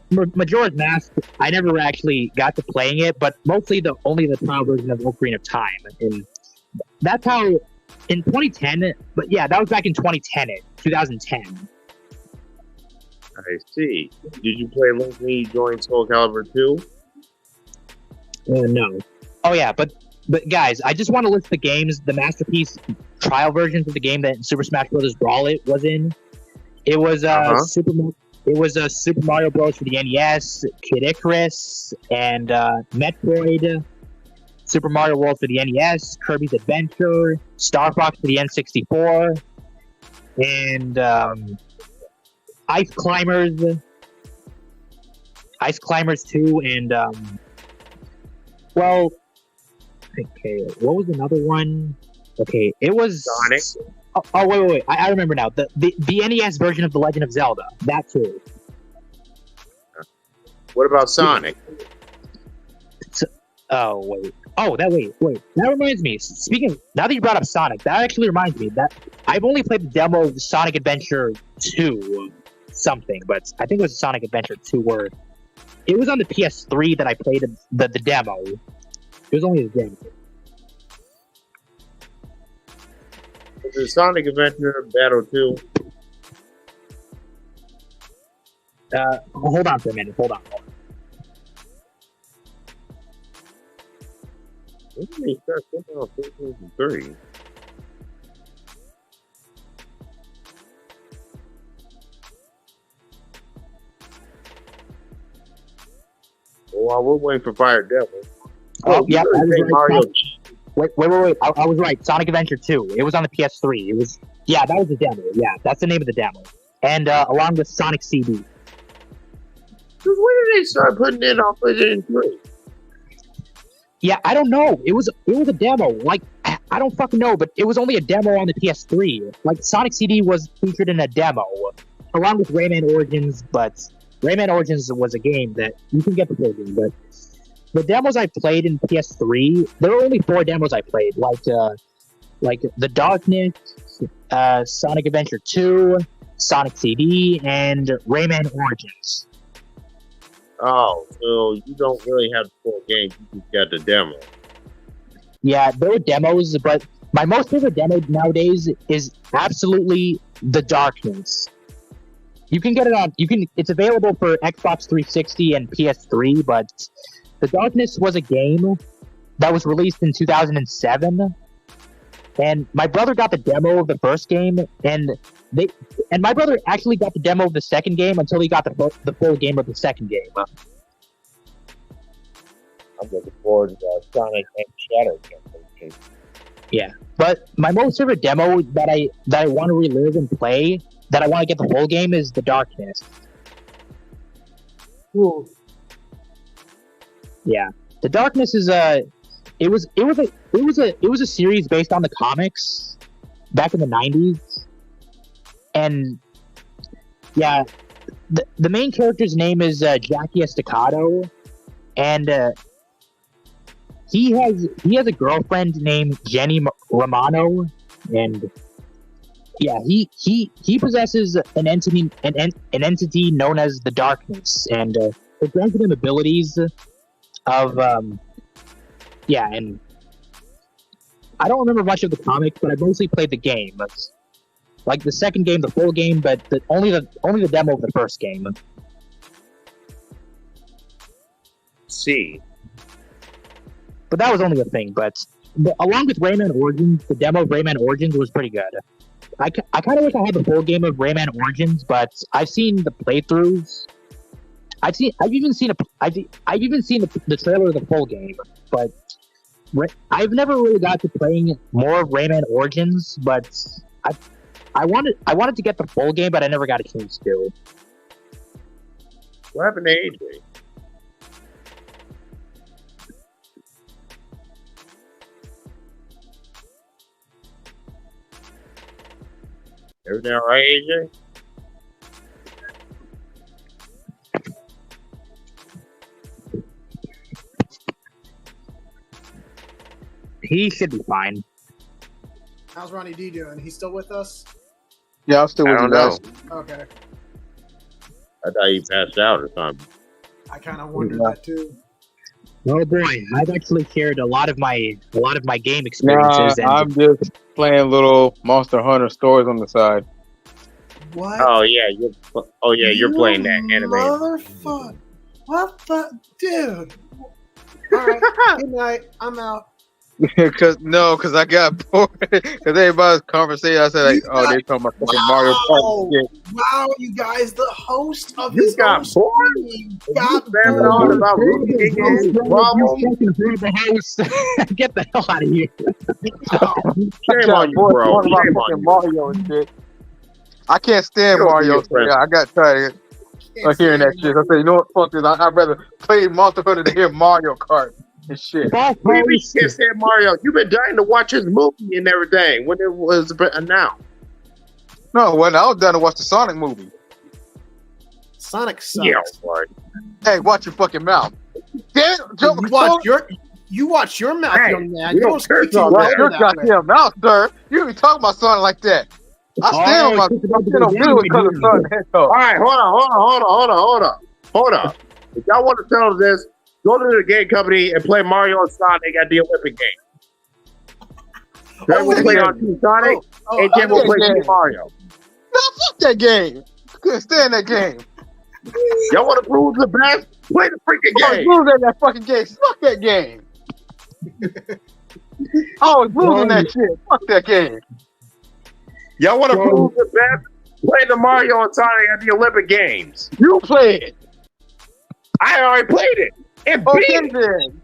Majora's Mask, I never actually got to playing it, but mostly only the trial version of Ocarina of Time. And that's how in 2010, but yeah, that was back in 2010. I see. Did you play Link when you joined Soul Calibur 2? No. Oh yeah, but guys, I just want to list the games, the Masterpiece trial versions of the game that Super Smash Bros. Brawl was in. It was Super Mario Bros. For the NES, Kid Icarus, and Metroid, Super Mario World for the NES, Kirby's Adventure, Star Fox for the N64, and Ice Climbers 2, and okay, what was another one? Okay, it was Sonic. Oh wait! I remember now. The NES version of The Legend of Zelda. That too. What about Sonic? Wait. That reminds me. Now that you brought up Sonic, that actually reminds me that I've only played the demo of Sonic Adventure 2 something, but I think it was Sonic Adventure 2 where it was on the PS3 that I played the demo. It was only a demo. Was it Sonic Adventure Battle 2? Hold on for a minute. Hold on. When did they start putting out 3? While we're waiting for Fire Devil. Oh, yeah. Mario. Wait. I was right. Sonic Adventure 2. It was on the PS3. That was the demo. Yeah, that's the name of the demo. And along with Sonic CD. When did they start putting it on PlayStation 3? Yeah, I don't know. It was a demo. Like, I don't fucking know, but it was only a demo on the PS3. Like, Sonic CD was featured in a demo, along with Rayman Origins, but Rayman Origins was a game that you can get the full game, but the demos I played in PS3, there were only 4 demos I played, like The Darkness, Sonic Adventure 2, Sonic CD, and Rayman Origins. Oh, so you don't really have the full game, you just got the demo. Yeah, there were demos, but my most favorite demo nowadays is absolutely The Darkness. You can get it on. It's available for Xbox 360 and PS3. But The Darkness was a game that was released in 2007, and my brother got the demo of the first game, and my brother actually got the demo of the second game until he got the full game of the second game. I'm looking forward to Sonic and Shadow. Yeah, but my most favorite demo that I want to relive and play, that I want to get the whole game, is The Darkness. Ooh. Yeah, The Darkness is it was a series based on the comics back in the 90s, and yeah, the main character's name is Jackie Estacado, and he has a girlfriend named Jenny Romano, and yeah, he possesses an entity known as the Darkness, and it granted him abilities of and I don't remember much of the comics, but I mostly played the game. Like the second game, the full game, but only the demo of the first game. See. But that was only a thing. But along with Rayman Origins, the demo of Rayman Origins was pretty good. I kind of wish I had the full game of Rayman Origins, but I've seen the playthroughs. I've even seen the trailer of the full game, but I've never really got to playing more of Rayman Origins. But I wanted to get the full game, but I never got a chance to. What happened to AJ? Everything all right, AJ? He should be fine. How's Ronnie D doing? He's still with us? Yeah, I'm still with you guys. Okay. I thought he passed out or something. I kind of wondered that too. Oh boy, I've actually shared a lot of my game experiences. I'm just playing little Monster Hunter stories on the side. What? Oh yeah, you're playing that anime. Motherfucker! What the dude? All right. Good night. I'm out. Because I got bored. Because everybody's conversating, I said, like, they're talking about fucking Mario Kart. Wow, you guys, the host of You his got own bored? stream got Spamming on about Ruby again. Get the hell out of here. Shame on you, bro. Shame on you. Mario and shit. I can't stand Mario. So yeah, I got tired of hearing that shit. I said, you know what, fuck this. I'd rather play Monster Hunter than hear Mario Kart and shit. What do you mean you can't stand Mario? You've been dying to watch his movie and everything when it was announced. No, when I was done to watch the Sonic movie. Sonic sucks. Yeah, right. Hey, watch your fucking mouth. You watch your mouth, Hey, young man. you You don't don't speak curse to on your that. Your mother that way. goddamn mouth, sir. You be talking about Sonic like that. I stand on video because of Sonic Hedgehog. All right, hold on. If y'all want to settle this, go to the game company and play Mario and Sonic at the Olympic Games. Then we'll play on Team Sonic, and then we'll play Team Mario. No, fuck that game. I couldn't stand that game. Y'all want to prove the best? Play the freaking game. I was losing that fucking game. Fuck that game. I was losing that shit. Fuck that game. Y'all want to prove the best? Play the Mario and Sonic at the Olympic Games. You play it. I already played it, And Okay beat. then.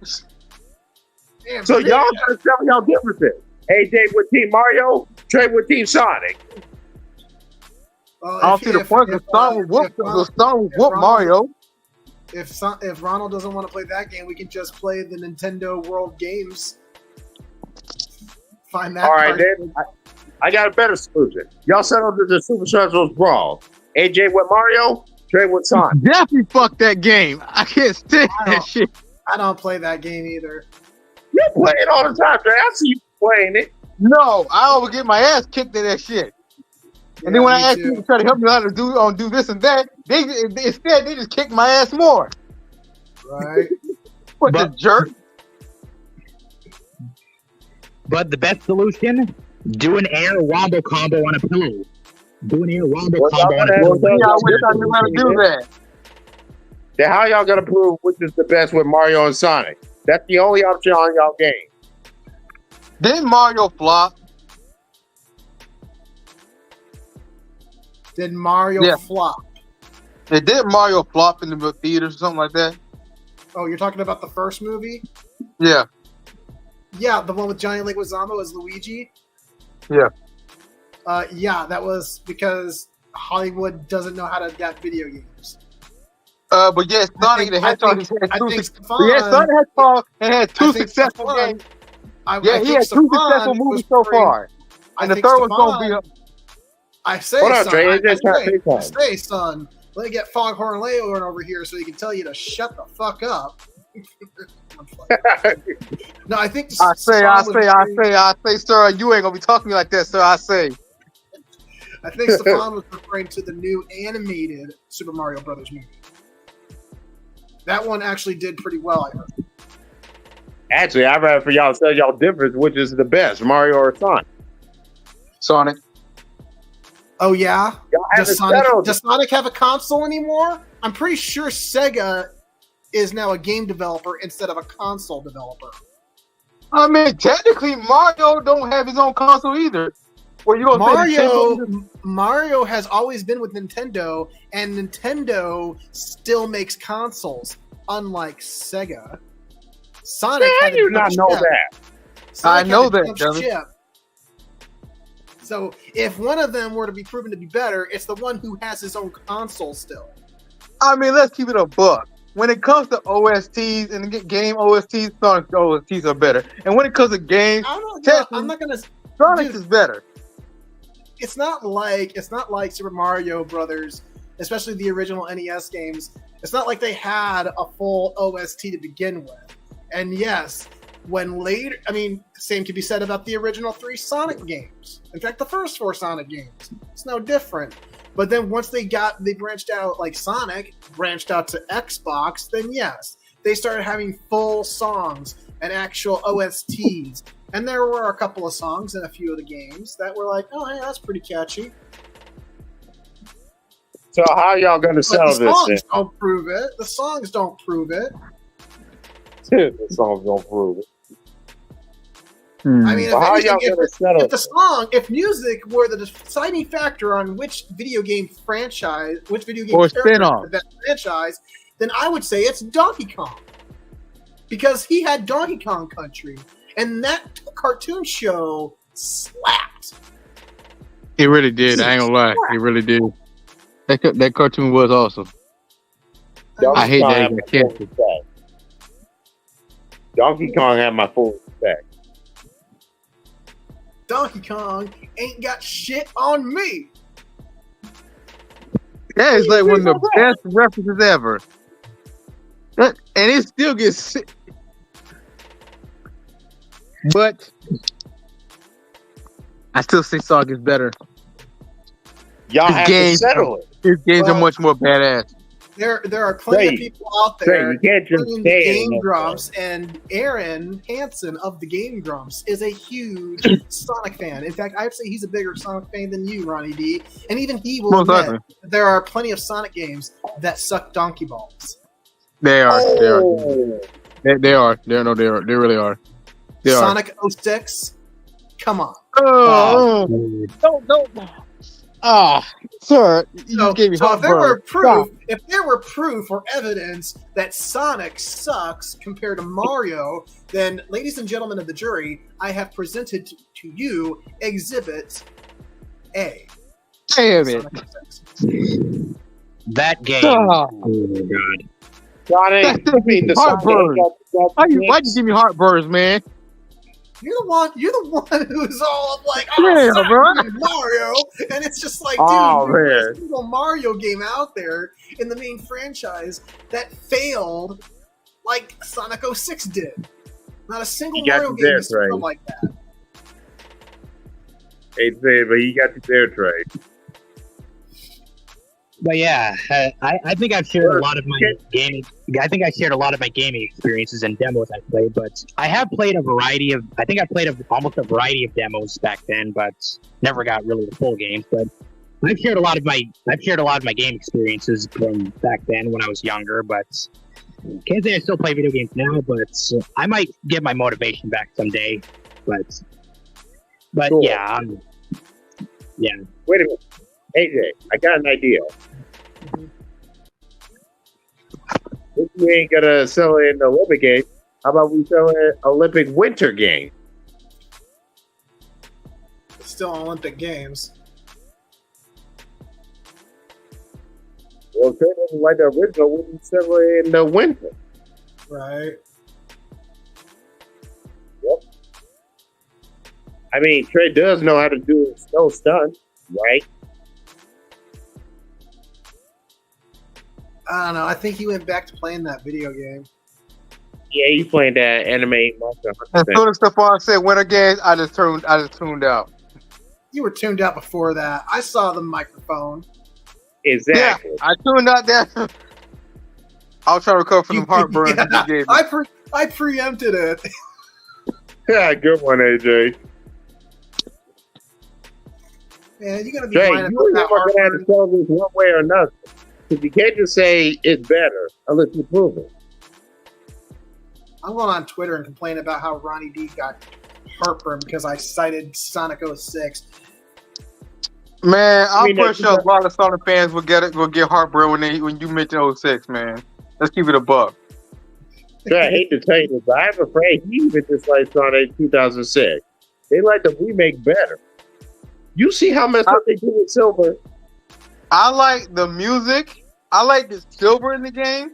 Damn, So bitch. y'all gotta tell me y'all differences. AJ with Team Mario, Trey with Team Sonic. Well, I don't see the point. The song will whoop Mario. If Ronald doesn't want to play that game, we can just play the Nintendo World Games. Find that. All right, part. then. I got a better solution. Y'all settled the Super Smash Bros. Brawl. AJ with Mario, Trey with Sonic. Definitely fuck that game. I can't stand that shit. I don't play that game either. You play it all the time, Trey. I see you playing it. No, I always get my ass kicked in that shit. And then when I ask people to try to help me how to do this and that, instead they just kick my ass more. Right. What the jerk? But the best solution, do an air wombo combo on a pillow. Do an air wombo combo on a pillow. I wish I knew how to do that. Then how y'all gonna prove which is the best with Mario and Sonic? That's the only option on y'all game. Didn't Mario flop? Did Mario flop? Did Mario flop in the theaters or something like that? Oh, you're talking about the first movie? Yeah. Yeah, the one with Johnny Leguizamo as Luigi. Yeah. Yeah, that was because Hollywood doesn't know how to adapt video games. But yes, Sonic the Hedgehog had two successful games. He had two successful movies so far. And the third one's going to be up. I say, Hold on, son, Trey. I say, son, let me get Foghorn Leghorn over here so he can tell you to shut the fuck up. No, I think I say, sir, you ain't gonna be talking to me like that, sir. I say. I think Stefan was referring to the new animated Super Mario Brothers movie. That one actually did pretty well, I heard. Actually, I'd rather for y'all to tell y'all difference, which is the best, Mario or Sonic. Sonic. Oh yeah? Does Sonic have a console anymore? I'm pretty sure Sega is now a game developer instead of a console developer. I mean, technically, Mario don't have his own console either. Well, you Mario has always been with Nintendo, and Nintendo still makes consoles, unlike Sega. Sonic How do you not know that? I know that, dummy. So if one of them were to be proven to be better, it's the one who has his own console still. I mean, let's keep it a buck. When it comes to OSTs and game OSTs, Sonic OSTs are better. And when it comes to games, I'm not gonna. Sonic is better. It's not like Super Mario Brothers, especially the original NES games. It's not like they had a full OST to begin with. And yes, same could be said about the original 3 Sonic games. In fact, the first 4 Sonic games. It's no different. But then once they branched out, like Sonic branched out to Xbox, then yes, they started having full songs and actual OSTs. And there were a couple of songs in a few of the games that were like, oh, hey, that's pretty catchy. So how y'all going to settle this? The songs don't prove it. The songs don't prove it. The songs don't prove it. I mean, if music were the deciding factor on which video game character of that franchise, then I would say it's Donkey Kong. Because he had Donkey Kong Country, and that cartoon show slapped. It really did. I ain't gonna lie. It really did. That cartoon was awesome. I hate that he got canceled. Donkey Kong had my full respect. Donkey Kong ain't got shit on me. That is like one of the best references ever. And it still gets sick. But I still think Sonic is better. Y'all have to settle it. His games are much more badass. There are plenty of people out there, you can't just including the Game Grumps, and Aaron Hansen of the Game Grumps is a huge Sonic fan. In fact, I'd say he's a bigger Sonic fan than you, Ronnie D. And even he will admit there are plenty of Sonic games that suck donkey balls. They are. They are. They really are. Sonic 06? Come on. Don't. Sir, you So, gave me so heartburn. if there were proof or evidence that Sonic sucks compared to Mario, then, ladies and gentlemen of the jury, I have presented to you Exhibit A. Damn it. Sonic 06. That game. Oh, Oh my god. Sonic, That's the heartburn. Sonic Why'd you give me heartburns, man? You're the one who's all like, Yeah, Sonic bro. and Mario, and it's just like, dude, Oh, there's man. a single Mario game out there in the main franchise that failed like Sonic 06 did. Not a single You got Mario you game there, has failed Trey. like that. It's there, but you got you there, Trey. But yeah, I think I've shared a lot of my gaming. I think I shared a lot of my gaming experiences and demos I played. But I have played a variety of. I think I played almost a variety of demos back then, but never got really the full games. But I've shared a lot of my game experiences from back then when I was younger. But can't say I still play video games now. But I might get my motivation back someday. But Cool. yeah, yeah. Wait a minute. AJ, I got an idea. If you ain't gonna sell it in the Olympic game, how about we sell it Olympic winter game? It's still Olympic Games. Well, if Trey doesn't like the original, we can sell it in the winter. Right. I mean, Trey does know how to do a snow stunt, right? I don't know. I think he went back to playing that video game. Yeah, he's playing that anime Monster As Hunter. soon as Stephon said winter games, I just tuned out. You were tuned out before that. I saw the microphone. Exactly. Yeah, I tuned out there. I was trying to recover from the heartburn that you gave me. I preempted it. Yeah, good one, AJ. Man, you gotta be Trey, lying you about and him that are gonna have heartburn. to sell this one way or another. Because you can't just say it's better unless you prove it. I'm going on Twitter and complain about how Ronnie D got heartburn because I cited Sonic 06. Man, I'm mean, pretty sure a lot of Sonic fans will get heartburn when you mention 06, man. Let's keep it a buck. Trey, I hate to tell you this, but I'm afraid he even disliked Sonic 2006. They like the remake better. You see how messed up they do with Silver? I like the music. I like the silver in the game.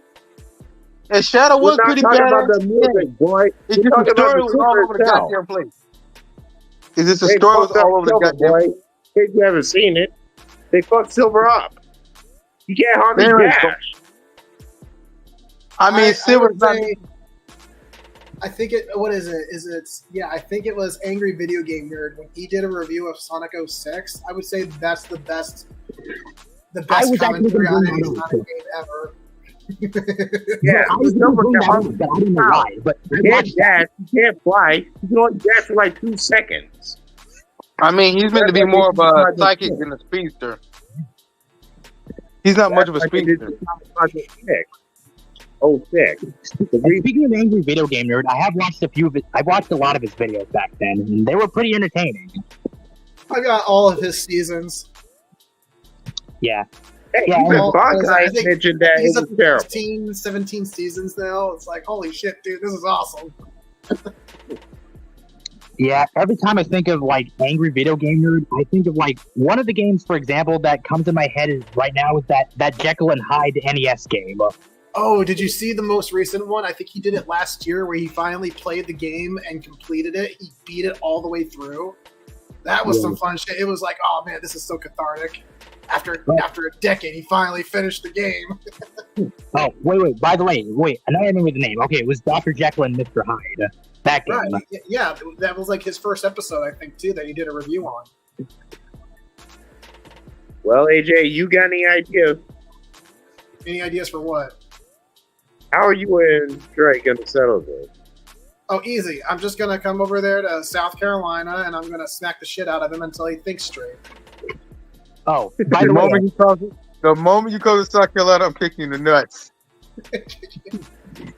And Shadow We're was not pretty talking bad. about the music, boy. It's We're just the talking about story the was all over the silver itself. goddamn place. Is this the They story was fucked up all over the Silver, goddamn boy. place? In case you haven't seen it, they fucked Silver up. You can't hardly There is- dash. I mean, silver's would not. say- I think it. What is it? Yeah, I think it was Angry Video Game Nerd when he did a review of Sonic 06. I would say that's the best was commentary actually on gonna any bring that Sonic game ever. Yeah, I was Silver going to can bring that up, but I don't know why. But I You can't watched that. dash, you can't fly. You can only dash for like 2 seconds. I mean, he's meant to be more of a psychic than a speedster. He's not much of a speedster. Oh, sick. And speaking of Angry Video Game Nerd, I have watched I watched a lot of his videos back then, and they were pretty entertaining. I got all of his seasons. Yeah. Hey, Yeah, even well, Bankai I think- mentioned that He's it up was to terrible. 16, 17 seasons now. It's like, holy shit, dude, this is awesome. Yeah, every time I think of like Angry Video Game Nerd, I think of like one of the games, for example, that comes in my head is right now is that Jekyll and Hyde NES game. Oh, did you see the most recent one? I think he did it last year where he finally played the game and completed it. He beat it all the way through. That was some fun shit. It was like, oh man, this is so cathartic. After a decade, he finally finished the game. Oh, wait. By the way, I know I remember the name. Okay, it was Dr. Jekyll and Mr. Hyde. That game. Right. Yeah, that was like his first episode, I think, too, that he did a review on. Well, AJ, you got any ideas? Any ideas for what? How are you and Drake going to settle this? Oh, easy. I'm just going to come over there to South Carolina and I'm going to smack the shit out of him until he thinks straight. Oh, by The the way, moment you come to South Carolina, I'm kicking you in the nuts.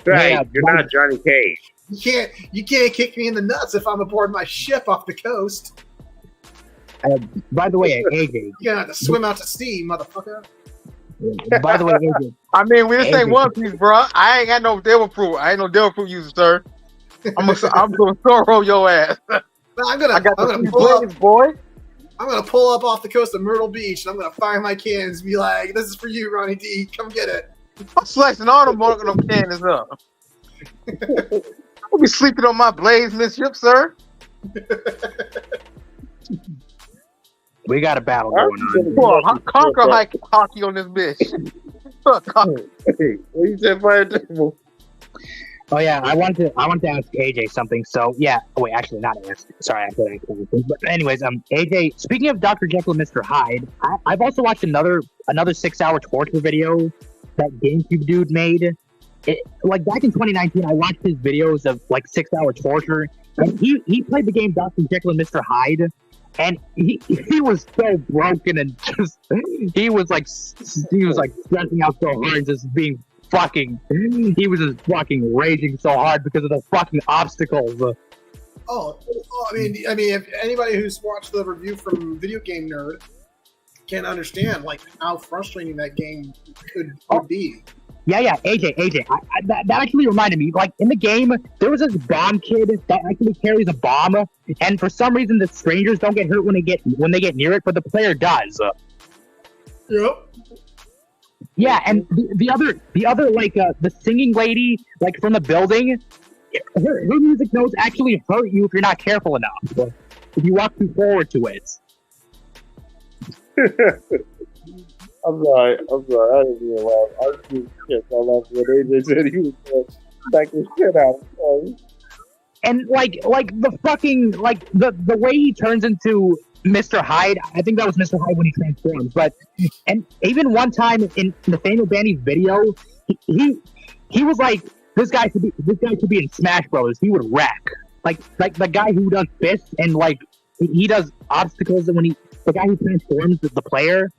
Right, Yeah, you're not Johnny Cage. You can't kick me in the nuts if I'm aboard my ship off the coast. By the way, AJ. You're gonna have to swim out to sea, motherfucker. By the way, AJ. I mean, we just ain't One Piece, bro. I ain't got no devil fruit. I ain't no devil fruit user, sir. I'm gonna throw your ass. I'm gonna pull up off the coast of Myrtle Beach, and I'm gonna fire my cans and be like, "This is for you, Ronnie D. Come get it." I'm slicing all them cannons up. I'll be sleeping on my blades midship, sir. We got a battle going on. Conquer hockey on this bitch. Hey, what you said, Fire Devil? Oh yeah, I want to ask AJ something. So yeah, wait, actually not ask. Sorry, I said ask. But anyways, AJ, speaking of Dr. Jekyll and Mr. Hyde, I've also watched another 6-hour torture video that GameCube dude made. Like back in 2019, I watched his videos of like 6-hour torture, and he played the game Dr. Jekyll and Mr. Hyde, and he was so broken and just he was like stressing out so hard, just being fucking. He was just fucking raging so hard because of the fucking obstacles. I mean, if anybody who's watched the review from Video Game Nerd can understand like how frustrating that game could be. Yeah, AJ. That actually reminded me. Like in the game, there was this bomb kid that actually carries a bomb, and for some reason, the strangers don't get hurt when they get near it, but the player does. Yep. Yeah, and the other like the singing lady like from the building, her music notes actually hurt you if you're not careful enough. If you walk too forward to it. I'm sorry. I didn't mean to laugh. I just can't laugh when AJ said he was going to back the shit out. And like the fucking like the way he turns into Mr. Hyde, I think that was Mr. Hyde when he transforms. But and even one time in Nathaniel Banny's video, he was like, this guy could be in Smash Brothers. He would wreck. Like the guy who does fists and like he does obstacles, and the guy who transforms the player.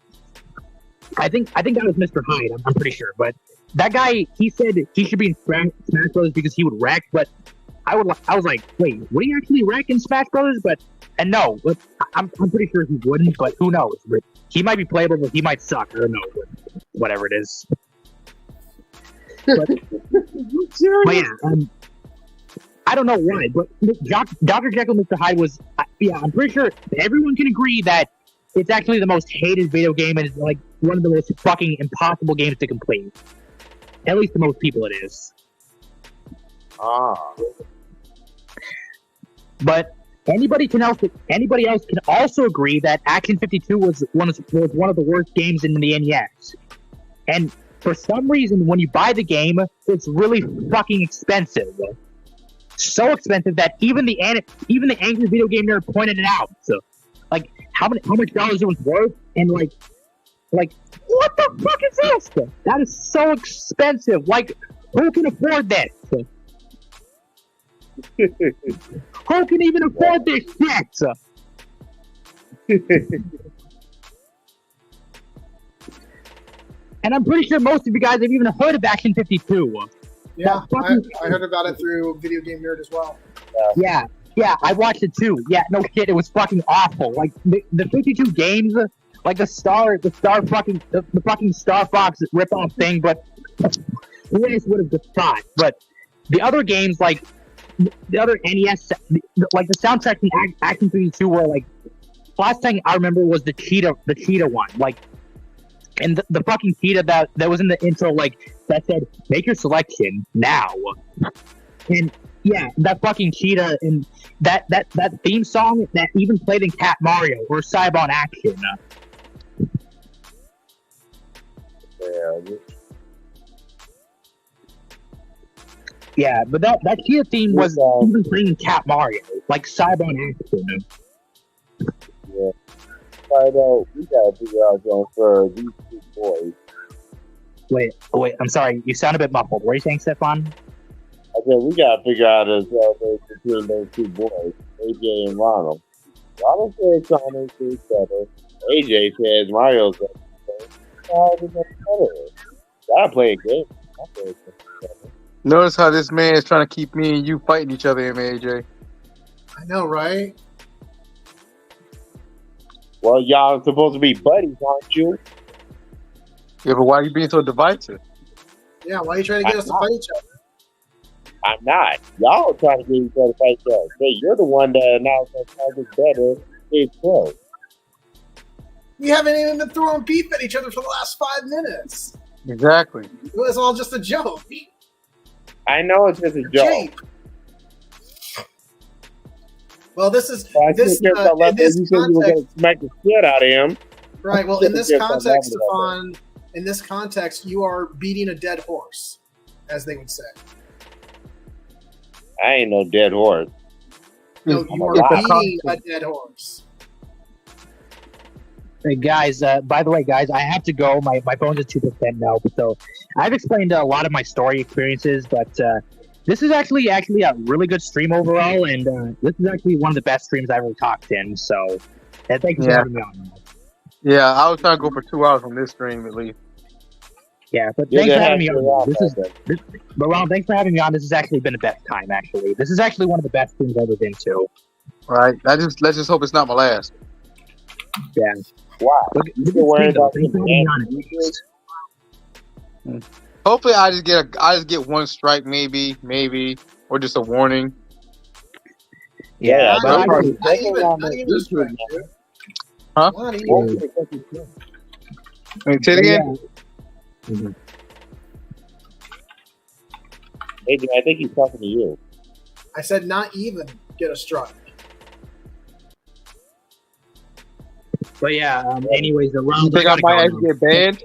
I think that was Mr. Hyde. I'm pretty sure, but that guy, he said he should be in Smash Brothers because he would wreck. But I was like, wait, would he actually wreck in Smash Brothers? And no, I'm pretty sure he wouldn't. But who knows? But he might be playable, but he might suck. I don't know. Whatever it is. But yeah, I don't know why, but Dr. Jekyll and Mr. Hyde was. I'm pretty sure everyone can agree that it's actually the most hated video game and it's like one of the most fucking impossible games to complete. At least to most people it is. But anybody else can also agree that Action 52 was one of the worst games in the NES. And for some reason, when you buy the game, it's really fucking expensive. So expensive that even the angry video game nerd pointed it out. So, like, how much dollars it was worth, and like, what the fuck is this? That is so expensive. Like, who can afford this? Who can even afford this shit? And I'm pretty sure most of you guys have even heard of Action 52. Yeah, I heard about it through Video Game Nerd as well. Yeah, I watched it too. Yeah, no shit, it was fucking awful. Like the 52 games, like the fucking Star Fox ripoff thing, but who else would have just thought? But the other games, like the other NES, like the soundtrack in Action 52 were like, last thing I remember was the cheetah one, like. And the fucking cheetah that was in the intro, like, that said, make your selection now. And, yeah, that fucking cheetah and that theme song that even played in Cat Mario or Cybon Action. Yeah, but that cheetah theme was even playing in Cat Mario, like Cybon Action. Yeah. Find out, we gotta figure out something for these two boys. Wait, I'm sorry, you sound a bit muffled. What are you saying, Stefan? I said we gotta figure out a salvation between those two boys, AJ and Ronald. Ronald said Sonic is better. AJ says Mario's better. Gotta play a game. Notice how this man is trying to keep me and you fighting each other, AJ. I know, right? Well, y'all are supposed to be buddies, aren't you? Yeah, but why are you being so divisive? Yeah, why are you trying to get us to fight each other? I'm not. Y'all are trying to get each other to fight each other. Hey, you're the one that announced that Target's better. It's close. We haven't even been throwing beef at each other for the last 5 minutes. Exactly. It was all just a joke. I know it's just a joke. Jape. Well, this is You said you were going to smack the shit out of him. Right. Well, in this context, Stefan, in this context, you are beating a dead horse, as they would say. I ain't no dead horse. No, you are beating a dead horse. Hey guys, by the way, guys, I have to go. My phone's at 2% now, so I've explained a lot of my story experiences, but this is actually a really good stream overall, and this is actually one of the best streams I've ever talked in. So, thank you for having me on. Yeah, I was trying to go for 2 hours on this stream at least. Yeah, but thanks for having me on. But Ronald, thanks for having me on. This has actually been the best time. Actually, this is actually one of the best streams I've ever been to. Right. Let's just hope it's not my last. Yeah. Wow. Hopefully, I just get 1 strike, maybe, or just a warning. Yeah, not even a strike, dude. Huh? Not even. Say it again. Mm-hmm. AJ, I think he's talking to you. I said not even get a strike. But yeah, anyways, the round. You think I might actually get banned?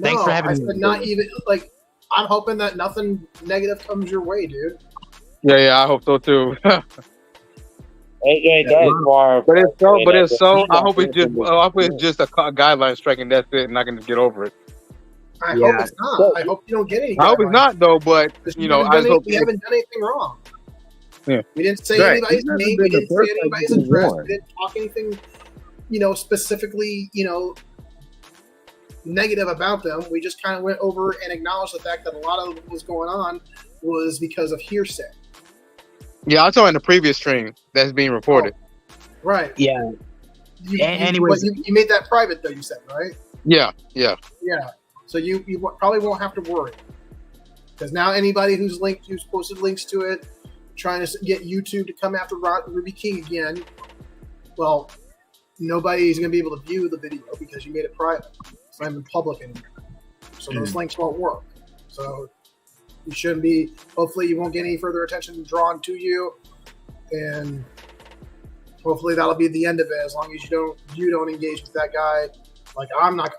Thanks for having I me. said not even, like, I'm hoping that nothing negative comes your way, dude. Yeah, I hope so too. AJ does far. But if so, I hope it's just a guideline strike and that's it, and I can just get over it. I hope it's not. I hope you don't get any. I hope it's not though, but you know, I hope we haven't done anything wrong. Yeah. We didn't say anybody's name. We didn't say anybody's address. We didn't talk anything, specifically, negative about them. We just kind of went over and acknowledged the fact that a lot of what was going on was because of hearsay. Yeah, I saw in the previous stream that's being reported. Right. Yeah. Anyways, you made that private though. You said, right? Yeah. So you probably won't have to worry, because now anybody who's posted links to it, trying to get YouTube to come after Ruby King again, well, nobody's going to be able to view the video because you made it private. It's not even public anymore. So those links won't work. So you shouldn't be. Hopefully, you won't get any further attention drawn to you, and hopefully that'll be the end of it. As long as you don't engage with that guy. Like,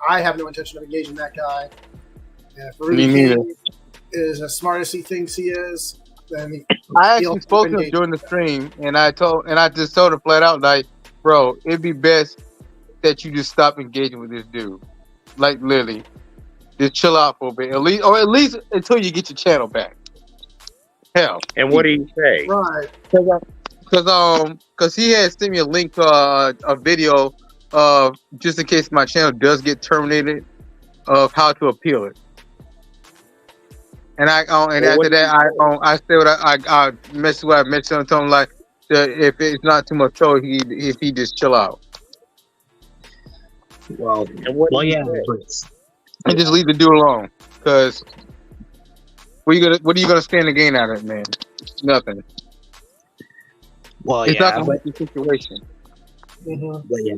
I have no intention of engaging that guy. And if Ruby King is as smart as he thinks he is, then I actually spoke to him during the stream, and I just told him flat out, like, bro, it'd be best that you just stop engaging with this dude. Like, literally, just chill out for a bit, at least until you get your channel back. Hell. And what do you say? Right. Because he had sent me a link to a video. Just in case my channel does get terminated, of how to appeal it. And after that, I said what I mentioned what I mentioned to him, like, if it's not too much trouble, if he just chill out. Well, yeah, and just leave the dude alone, because what are you gonna stand to gain out of it, man? Nothing. Well, it's not gonna be the situation. Mm-hmm. But yeah.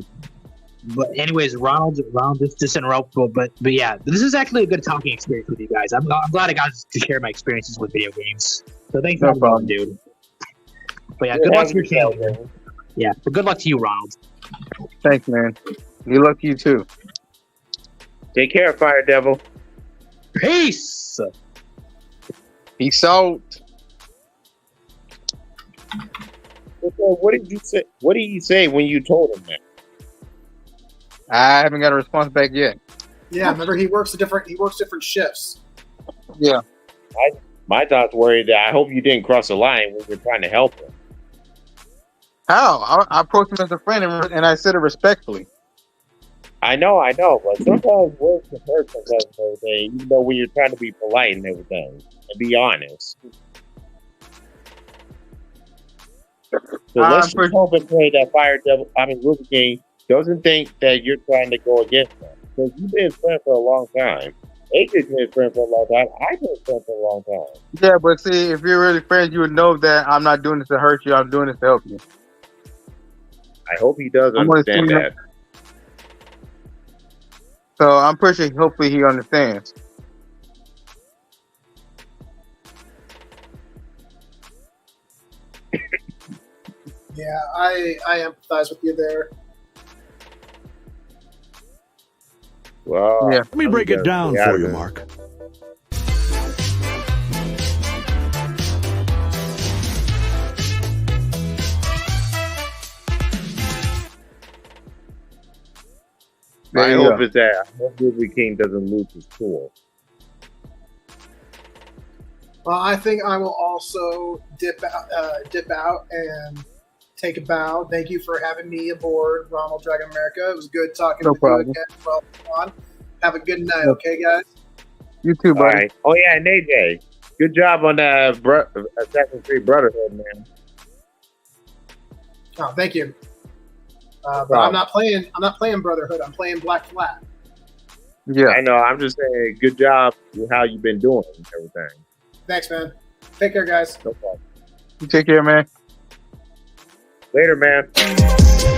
But anyways, Ronald, just interrupt. But yeah, this is actually a good talking experience with you guys. I'm glad I got to share my experiences with video games. So thanks for having me, dude. But yeah, good luck to your channel, man. Yeah, but good luck to you, Ronald. Thanks, man. Good luck to you too. Take care, Fire Devil. Peace. Peace out. What did you say? What did he say when you told him that? I haven't got a response back yet. Yeah, remember he works different shifts. Yeah. My thoughts were that I hope you didn't cross the line when you're trying to help him. How? I approached him as a friend and I said it respectfully. I know, but sometimes words can hurt sometimes and everything, even though when you're trying to be polite and everything and be honest. So let's just hope and pray that Ruby King doesn't think that you're trying to go against them. Because you've been friends for a long time. AJ's been friends for a long time. I've been friends for a long time. Yeah, but see, if you're really friends, you would know that I'm not doing this to hurt you. I'm doing this to help you. I hope he does understand that. So I'm pretty sure, hopefully he understands. Yeah, I empathize with you there. Well, yeah. Let me break it down for you, Mark. My hope is that I hope Ruby King doesn't lose his cool. Well, I think I will also dip out and take a bow. Thank you for having me aboard Ronald Dragon America. It was good talking No with problem. you again. Well, on. Have a good night, okay, guys? You too, buddy. All right. Oh yeah, and AJ, good job on that Assassin's Creed Brotherhood, man. Oh, thank you. But I'm not playing Brotherhood. I'm playing Black Flag. Yeah, I know. I'm just saying, good job with how you've been doing and everything. Thanks, man. Take care, guys. No problem. you take care, man. Later, man.